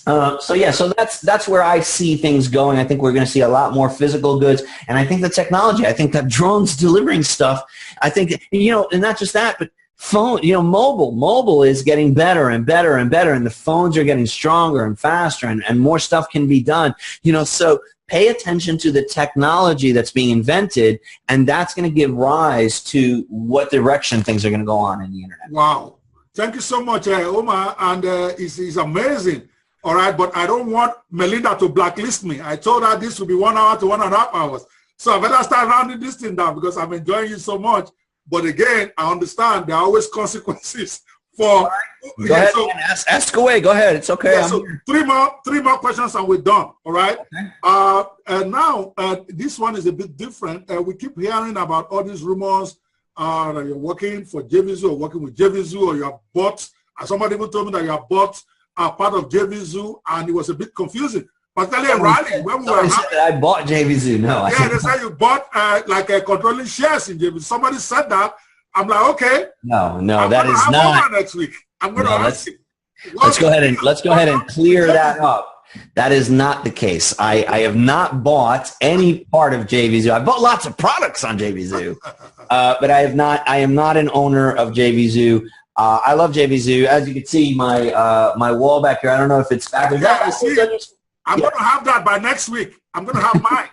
that's where I see things going. I think we're going to see a lot more physical goods, and I think the technology. I think that drones delivering stuff. I think and not just that, but phone, mobile is getting better and better and better, and the phones are getting stronger and faster, and more stuff can be done. So pay attention to the technology that's being invented, and that's going to give rise to what direction things are going to go on in the internet. Wow. Thank you so much, Omar, and it's amazing. All right, but I don't want Melinda to blacklist me. I told her this would be 1 hour to 1.5 hours. So I better start rounding this thing down because I'm enjoying you so much. But again, I understand there are always consequences for. Go ahead, so, ask away. Go ahead. It's okay. Yeah, so three more questions and we're done. All right. Okay. Now this one is a bit different. We keep hearing about all these rumors that you're working for JVZoo or working with JVZoo, or you have bought. Somebody even told me that you have bought part of JVZoo, and it was a bit confusing. Particularly in Raleigh, when we were said that I bought JVZoo. No. Yeah, they said you bought like controlling shares in JVZoo. Somebody said that. I'm like, okay. No, that is not. Next week, I'm going to ask you. Let's go ahead and clear that up. That is not the case. I have not bought any part of JVZoo. I bought lots of products on JVZoo, but I am not an owner of JVZoo. I love JVZoo. As you can see, my wall back here. I don't know if it's back there. Yeah, I see it. I'm going to have that by next week. I'm going to have mine.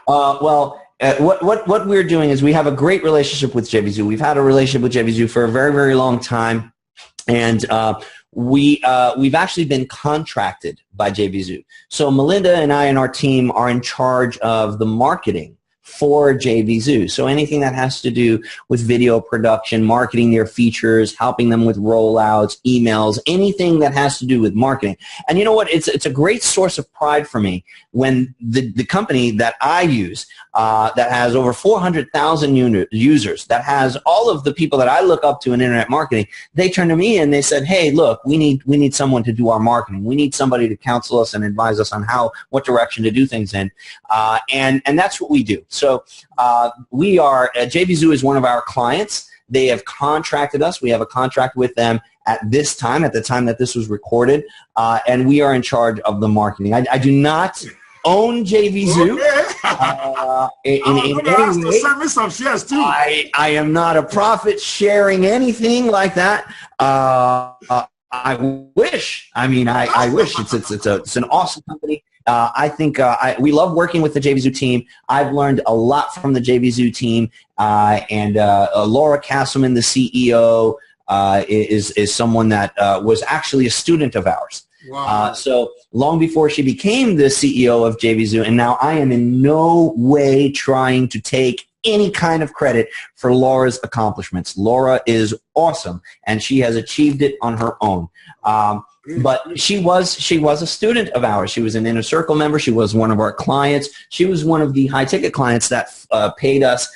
What we're doing is we have a great relationship with JVZoo. We've had a relationship with JVZoo for a very, very long time, and we've actually been contracted by JVZoo. So Melinda and I and our team are in charge of the marketing for JVZoo. So anything that has to do with video production, marketing their features, helping them with rollouts, emails, anything that has to do with marketing. And you know what? It's a great source of pride for me when the company that I use that has over 400,000 users, that has all of the people that I look up to in internet marketing, they turn to me and they said, hey, look, we need someone to do our marketing. We need somebody to counsel us and advise us on what direction to do things in. And that's what we do. So JVZoo is one of our clients. They have contracted us. We have a contract with them at the time that this was recorded, and we are in charge of the marketing. I do not own JVZoo. Okay. In any way. Send me some shares too. I am not a profit sharing anything like that. I wish. I mean, I wish. It's an awesome company. I think we love working with the JVZoo team. I've learned a lot from the JVZoo team, and Laura Castleman, the CEO, is someone that was actually a student of ours. Wow. So long before she became the CEO of JVZoo, and now I am in no way trying to take any kind of credit for Laura's accomplishments. Laura is awesome, and she has achieved it on her own. But she was a student of ours. She was an Inner Circle member. She was one of our clients. She was one of the high-ticket clients that paid us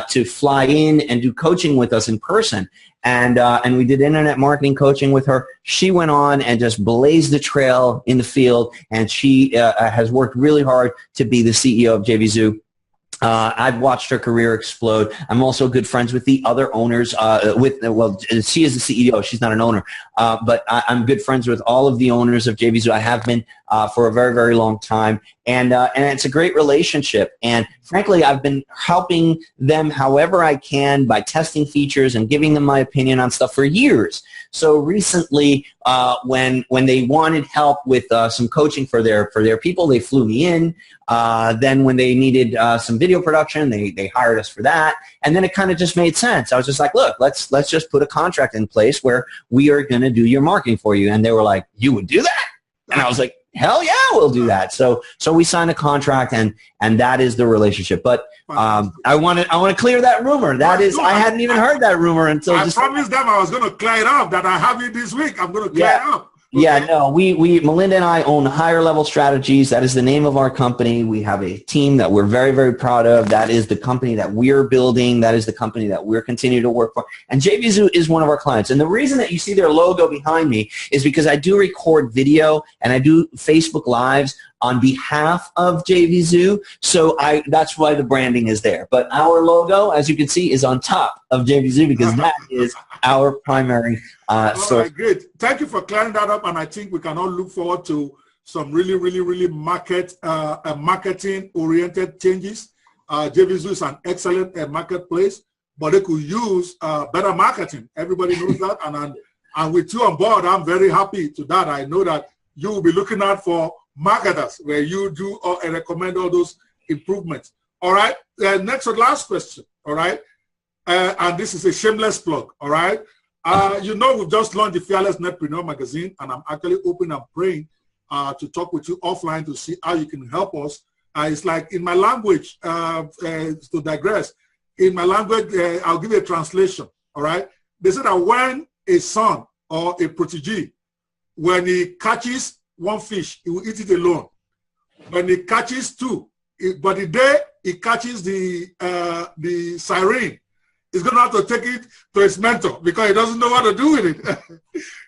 to fly in and do coaching with us in person. And we did internet marketing coaching with her. She went on and just blazed the trail in the field, and she has worked really hard to be the CEO of JVZoo. I've watched her career explode. I'm also good friends with the other owners. She is the CEO. She's not an owner. But I'm good friends with all of the owners of JVZoo. I have been for a very, very long time. And it's a great relationship. And frankly, I've been helping them however I can by testing features and giving them my opinion on stuff for years. So recently, when they wanted help with some coaching for their people, they flew me in. Then when they needed some video production, they hired us for that. And then it kind of just made sense. I was just like, look, let's just put a contract in place where we are going to do your marketing for you. And they were like, you would do that? And I was like, hell yeah, we'll do that. So we signed a contract, and that is the relationship. But I want to clear that rumor. That is, I hadn't even heard that rumor until I promised them I was going to clear it up, that I have it this week. I'm going to clear it up. Okay. Yeah, no, we Melinda and I own Higher Level Strategies. That is the name of our company. We have a team that we're very, very proud of. That is the company that we're building. That is the company that we're continuing to work for. And JVZoo is one of our clients. And the reason that you see their logo behind me is because I do record video and I do Facebook Lives on behalf of JVZoo. So that's why the branding is there. But our logo, as you can see, is on top of JVZoo because that is our primary source. All right, great. Thank you for clearing that up, and I think we can all look forward to some really, really, really marketing-oriented changes. JVZoo is an excellent marketplace, but they could use better marketing. Everybody knows that, and with you on board, I'm very happy to that. I know that you will be looking out for marketers where you do and recommend all those improvements. All right, next or last question. All right, and this is a shameless plug. All right. You know, we've just launched the Fearless Netpreneur magazine, and I'm actually hoping and praying to talk with you offline to see how you can help us. It's like in my language, to digress, in my language, I'll give you a translation, all right? They say that when a son or a protege, when he catches one fish, he will eat it alone. When he catches two, but the day he catches the siren, he's going to have to take it to his mentor because he doesn't know what to do with it.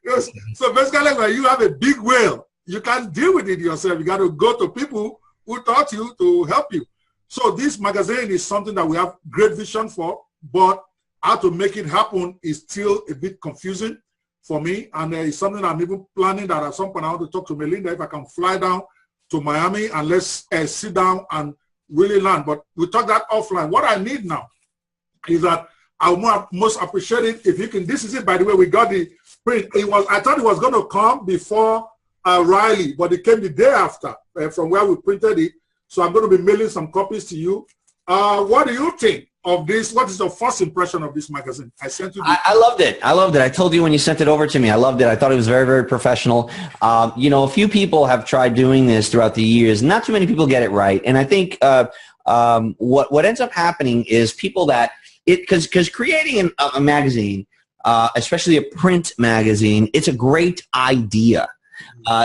Yes. So basically, when you have a big whale, you can't deal with it yourself. You got to go to people who taught you to help you. So this magazine is something that we have great vision for, but how to make it happen is still a bit confusing for me. And it's something I'm even planning that at some point I want to talk to Melinda if I can fly down to Miami and let's sit down and really learn. But we'll talk that offline. What I need now is that I would most appreciate it if you can. This is it, by the way. We got the print. I thought it was going to come before Riley, but it came the day after from where we printed it. So I'm going to be mailing some copies to you. What do you think of this? What is your first impression of this magazine? I sent you. I loved it. I loved it. I told you when you sent it over to me. I loved it. I thought it was very, very professional. You know, a few people have tried doing this throughout the years. Not too many people get it right. And I think what ends up happening is people that because creating a magazine, especially a print magazine, it's a great idea.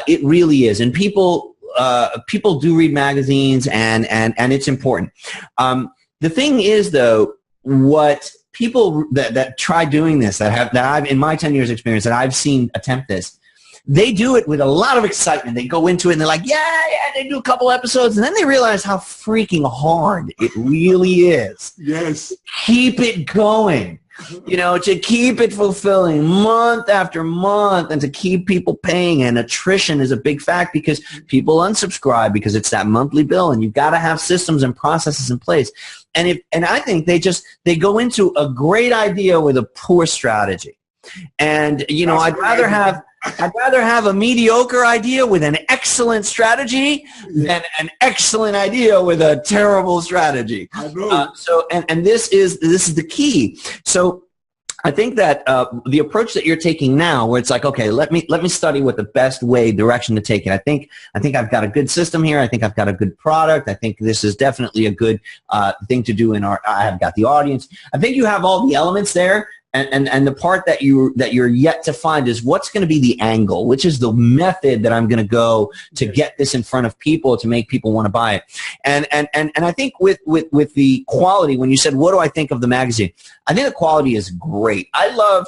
It really is, and people do read magazines, and it's important. The thing is, though, what people that try doing this, that I've in my 10 years experience that I've seen attempt this, they do it with a lot of excitement. They go into it and they're like, yeah, they do a couple episodes, and then they realize how freaking hard it really is. Yes. Keep it going, you know, to keep it fulfilling month after month and to keep people paying. And attrition is a big fact because people unsubscribe because it's that monthly bill, and you've got to have systems and processes in place. And I think they go into a great idea with a poor strategy. And, you know, I'd rather have a mediocre idea with an excellent strategy than an excellent idea with a terrible strategy. I know. And this is the key. So I think that the approach that you're taking now, where it's like, okay, let me study what the best direction to take it. I think I've got a good system here. I think I've got a good product. I think this is definitely a good thing to do I have got the audience. I think you have all the elements there. And the part that you're yet to find is what's going to be the angle, which is the method that I'm going to go to get this in front of people to make people want to buy it. And I think with the quality, when you said, what do I think of the magazine? I think the quality is great. I love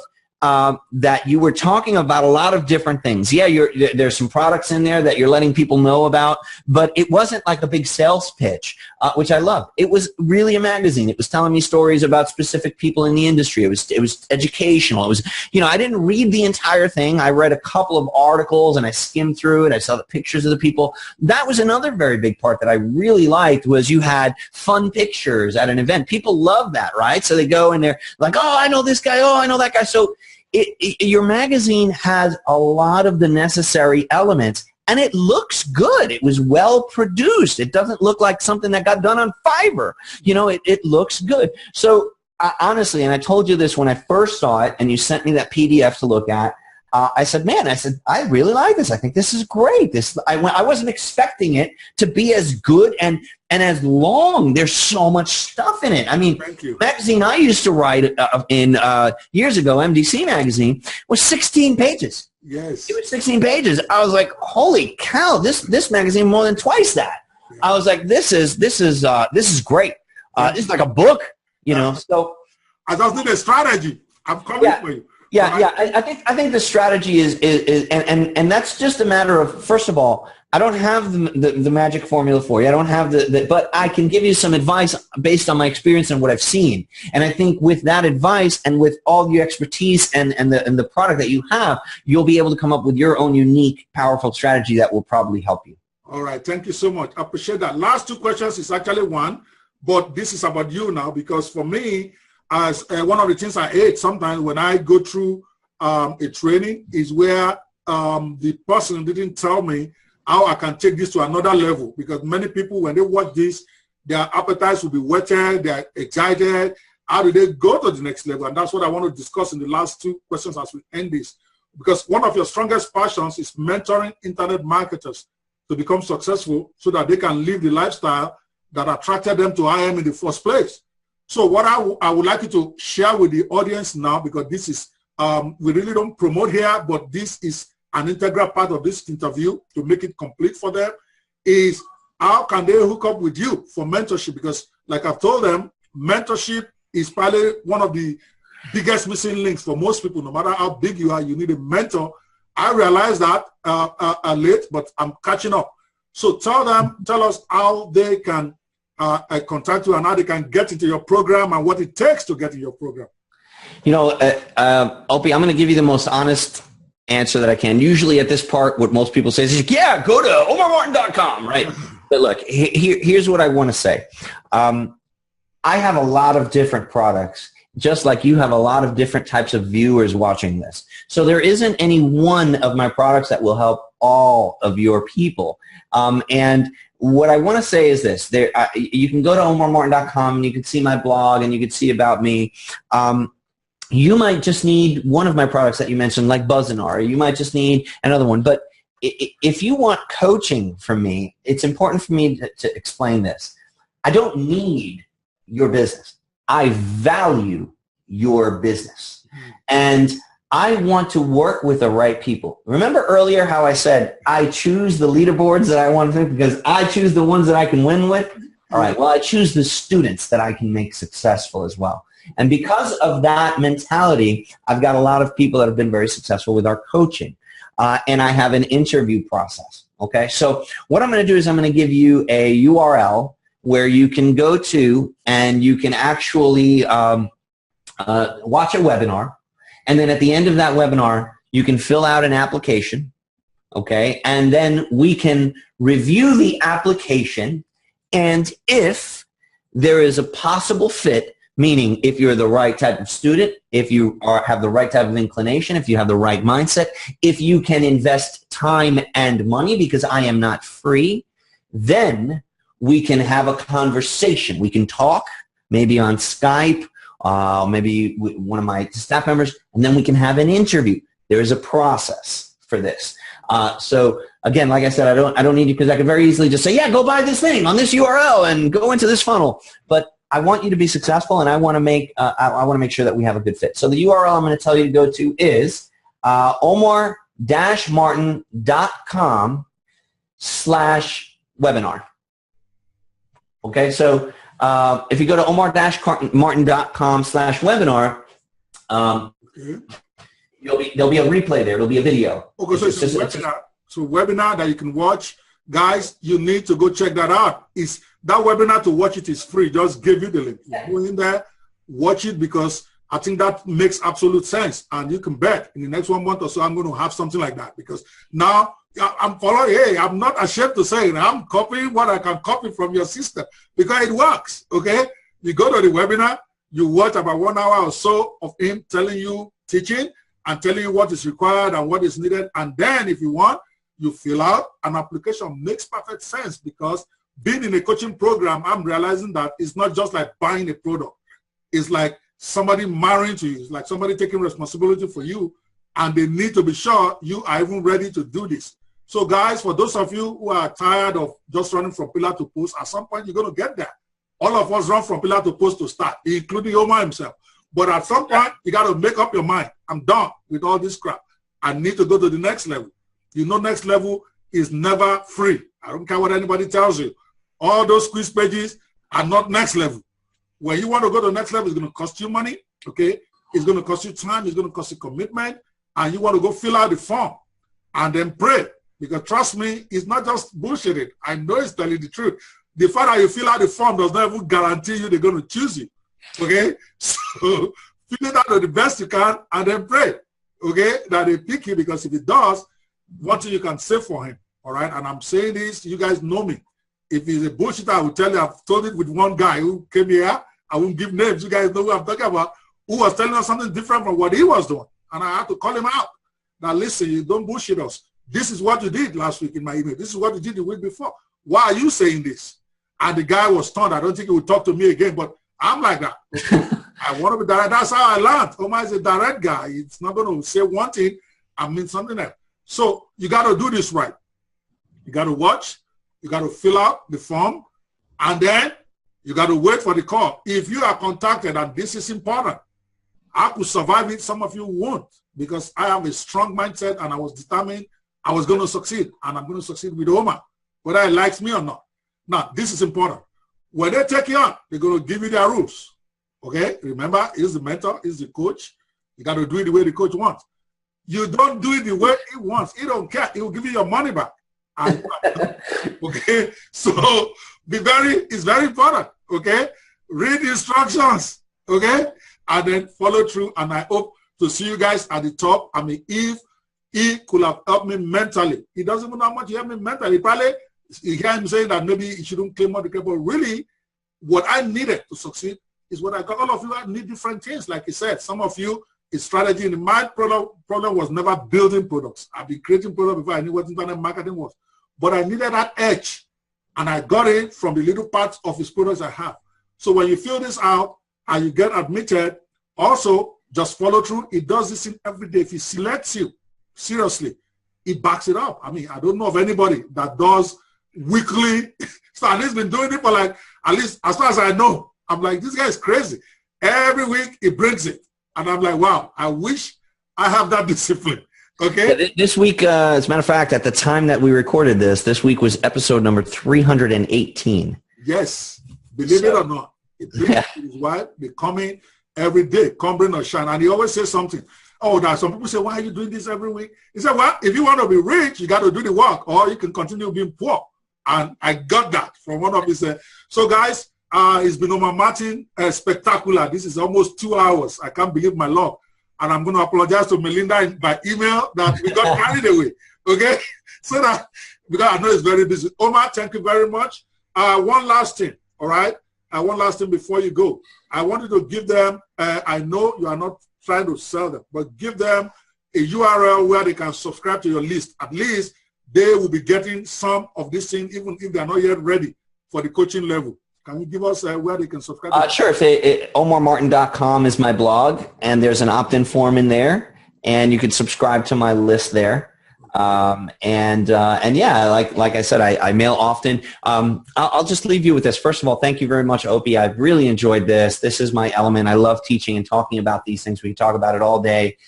that you were talking about a lot of different things. Yeah, there's some products in there that you're letting people know about, but it wasn't like a big sales pitch, which I love. It was really a magazine. It was telling me stories about specific people in the industry. It was educational. It was, you know, I didn't read the entire thing. I read a couple of articles and I skimmed through it. I saw the pictures of the people. That was another very big part that I really liked, was you had fun pictures at an event. People love that, right? So they go and they're like, oh, I know this guy. Oh, I know that guy. So your magazine has a lot of the necessary elements, and it looks good. It was well produced. It doesn't look like something that got done on Fiverr. You know, it looks good. So honestly, and I told you this when I first saw it, and you sent me that PDF to look at, I said, man, I really like this. I think this is great. I wasn't expecting it to be as good and as long. There's so much stuff in it. I mean, magazine I used to write in years ago, MDC magazine, was 16 pages. Yes. It was 16 pages. I was like, holy cow, this magazine more than twice that. Yeah. I was like, this is great. This is like a book, you know. So I just need a strategy. I'm coming for you. Yeah. I think the strategy is and that's just a matter of, first of all, I don't have the magic formula for you. I don't have but I can give you some advice based on my experience and what I've seen. And I think with that advice and with all your expertise and the product that you have, you'll be able to come up with your own unique, powerful strategy that will probably help you. All right. Thank you so much. I appreciate that. Last two questions is actually one, but this is about you now, because for me, as one of the things I hate sometimes when I go through a training is where the person didn't tell me how I can take this to another level, because many people, when they watch this, their appetites will be whetted, they're excited. How do they go to the next level? And that's what I want to discuss in the last two questions as we end this. Because one of your strongest passions is mentoring internet marketers to become successful so that they can live the lifestyle that attracted them to IM in the first place. So what I would like you to share with the audience now, because this is, we really don't promote here, but this is an integral part of this interview to make it complete for them, is how can they hook up with you for mentorship? Because like I've told them, mentorship is probably one of the biggest missing links for most people. No matter how big you are, you need a mentor. I realized that late, but I'm catching up. So tell us how they can contact you and how they can get into your program and what it takes to get in your program. You know, Opie, I'm going to give you the most honest answer that I can. Usually at this part, what most people say is, yeah, go to omarmartin.com, right? But look, here's what I want to say. I have a lot of different products, just like you have a lot of different types of viewers watching this. So there isn't any one of my products that will help all of your people. And what I want to say is this. You can go to omarmartin.com and you can see my blog and you can see about me. You might just need one of my products that you mentioned, like Buzzinar. You might just need another one. But if you want coaching from me, it's important for me to explain this. I don't need your business. I value your business. And I want to work with the right people. Remember earlier how I said I choose the leaderboards that I want to think because I choose the ones that I can win with? All right, well, I choose the students that I can make successful as well. And because of that mentality, I've got a lot of people that have been very successful with our coaching. And I have an interview process. Okay, so what I'm going to do is I'm going to give you a URL where you can go to and you can actually watch a webinar. And then at the end of that webinar, you can fill out an application. Okay, and then we can review the application. And if there is a possible fit, meaning if you're the right type of student, if you have the right type of inclination, if you have the right mindset, if you can invest time and money, because I am not free, then we can have a conversation. We can talk, maybe on Skype, maybe with one of my staff members, and then we can have an interview. There is a process for this. So again, like I said, I don't need you, because I could very easily just say, yeah, go buy this thing on this URL and go into this funnel. But I want you to be successful, and I want to make sure that we have a good fit. So the URL I'm going to tell you to go to is omar-martin.com/webinar. Okay, so if you go to omar-martin.com/webinar, there'll be a replay there. There'll be a video. Okay, so it's a webinar. So webinar that you can watch. Guys, you need to go check that out. That webinar, to watch it is free. Just give you the link. You go in there, watch it, because I think that makes absolute sense. And you can bet in the next 1 month or so, I'm going to have something like that, because now I'm following. Hey, I'm not ashamed to say it. I'm copying what I can copy from your sister, because it works. Okay, you go to the webinar, you watch about 1 hour or so of him telling you, teaching, and telling you what is required and what is needed. And then if you want, you fill out an application. Makes perfect sense, because being in a coaching program, I'm realizing that it's not just like buying a product. It's like somebody marrying to you. It's like somebody taking responsibility for you and they need to be sure you are even ready to do this. So guys, for those of you who are tired of just running from pillar to post, at some point you're going to get there. All of us run from pillar to post to start, including Omar himself. But at some point, you got to make up your mind. I'm done with all this crap. I need to go to the next level. You know, next level is never free. I don't care what anybody tells you. All those quiz pages are not next level. When you want to go to the next level, it's going to cost you money, okay? It's going to cost you time. It's going to cost you commitment. And you want to go fill out the form and then pray. Because trust me, it's not just bullshitting. I know it's telling the truth. The fact that you fill out the form does not even guarantee you they're going to choose you, okay? So fill it out to the best you can and then pray, okay, that they pick you, because if it does, one thing you can say for him, all right? And I'm saying this, you guys know me. If he's a bullshitter, I will tell you. I've told it with one guy who came here. I won't give names. You guys know who I'm talking about, who was telling us something different from what he was doing. And I had to call him out. Now, listen, you don't bullshit us. This is what you did last week in my email. This is what you did the week before. Why are you saying this? And the guy was stunned. I don't think he would talk to me again, but I'm like that. I want to be direct. That's how I learned. Omar is a direct guy. It's not going to say one thing and mean something else. So you got to do this right. You got to watch. You got to fill out the form. And then you got to wait for the call. If you are contacted, and this is important, I could survive it. Some of you won't, because I have a strong mindset and I was determined I was going to succeed, and I'm going to succeed with Omar, whether he likes me or not. Now, this is important. When they take you on, they're going to give you their rules. Okay? Remember, he's the mentor, he's the coach. You got to do it the way the coach wants. You don't do it the way he wants. He don't care. He will give you your money back. Okay? So, it's very important. Okay? Read the instructions. Okay? And then follow through. And I hope to see you guys at the top. I mean, if he could have helped me mentally, he doesn't even know how much he helped me mentally. Probably, you hear him saying that maybe he shouldn't claim all the credit, but really, what I needed to succeed is what I got. All of you need different things, like he said. Some of you, it's strategy. And my problem was never building products. I've been creating products before I knew what internet marketing was. But I needed that edge, and I got it from the little parts of his products I have. So when you fill this out and you get admitted, also just follow through. It does this in every day. If he selects you, seriously, it backs it up. I mean, I don't know of anybody that does weekly. So at least been doing it for like, at least as far as I know, I'm like, this guy is crazy. Every week he brings it. And I'm like, wow, I wish I have that discipline. Okay. Yeah, this week, as a matter of fact, at the time that we recorded this week was episode number 318. Yes. Believe it or not. It brings his wife. They come in every day, come bring or shine. And he always says something. Oh, now some people say, why are you doing this every week? He said, well, if you want to be rich, you got to do the work, or you can continue being poor. And I got that from one of his. So guys, it's been Omar Martin, spectacular. This is almost 2 hours. I can't believe my luck. And I'm going to apologize to Melinda by email that we got carried away. Okay? So that, because I know it's very busy. Omar, thank you very much. One last thing, all right? One last thing before you go. I wanted to give them, I know you are not trying to sell them, but give them a URL where they can subscribe to your list. At least they will be getting some of this thing, even if they are not yet ready for the coaching level. Can you give us where they can subscribe? Sure. OmarMartin.com is my blog, and there's an opt-in form in there, and you can subscribe to my list there. And yeah, like I said, I mail often. I'll just leave you with this. First of all, thank you very much, Opie. I've really enjoyed this. This is my element. I love teaching and talking about these things. We can talk about it all day.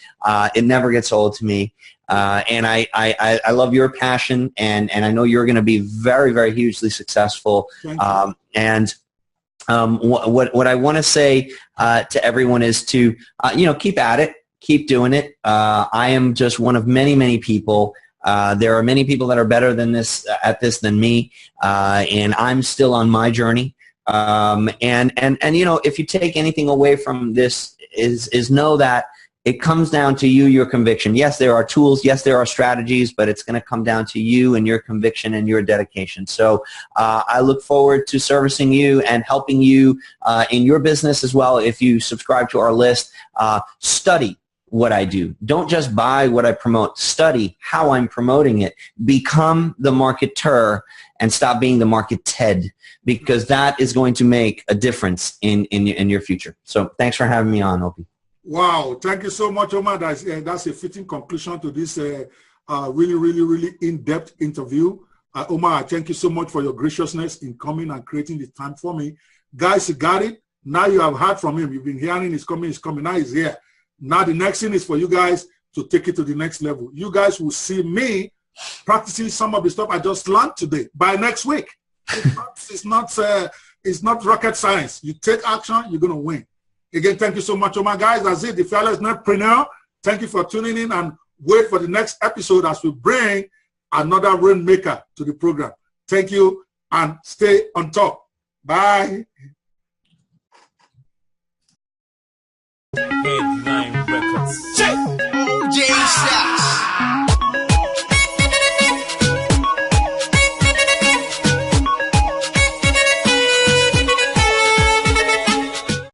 It never gets old to me. And I love your passion, and I know you're going to be very, very hugely successful. What I want to say to everyone is to keep at it. Keep doing it. I am just one of many, many people. There are many people that are better than at this than me, and I'm still on my journey. And if you take anything away from this, is know that it comes down to you, your conviction. Yes, there are tools. Yes, there are strategies, but it's going to come down to you and your conviction and your dedication. So I look forward to servicing you and helping you in your business as well. If you subscribe to our list, study what I do. Don't just buy what I promote. Study how I'm promoting it. Become the marketer and stop being the marketed, because that is going to make a difference in your future. So thanks for having me on, Opie. Wow. Thank you so much, Omar. That's a fitting conclusion to this really in-depth interview. Omar, thank you so much for your graciousness in coming and creating the time for me. Guys, you got it. Now you have heard from him. You've been hearing he's coming. Now he's here. Now the next thing is for you guys to take it to the next level. You guys will see me practicing some of the stuff I just learned today by next week. It's not rocket science. You take action, you're going to win. Again, thank you so much, Omar. Guys, that's it. The Fearless Netpreneur. Thank you for tuning in, and wait for the next episode as we bring another rainmaker to the program. Thank you, and stay on top. Bye. Headline Records.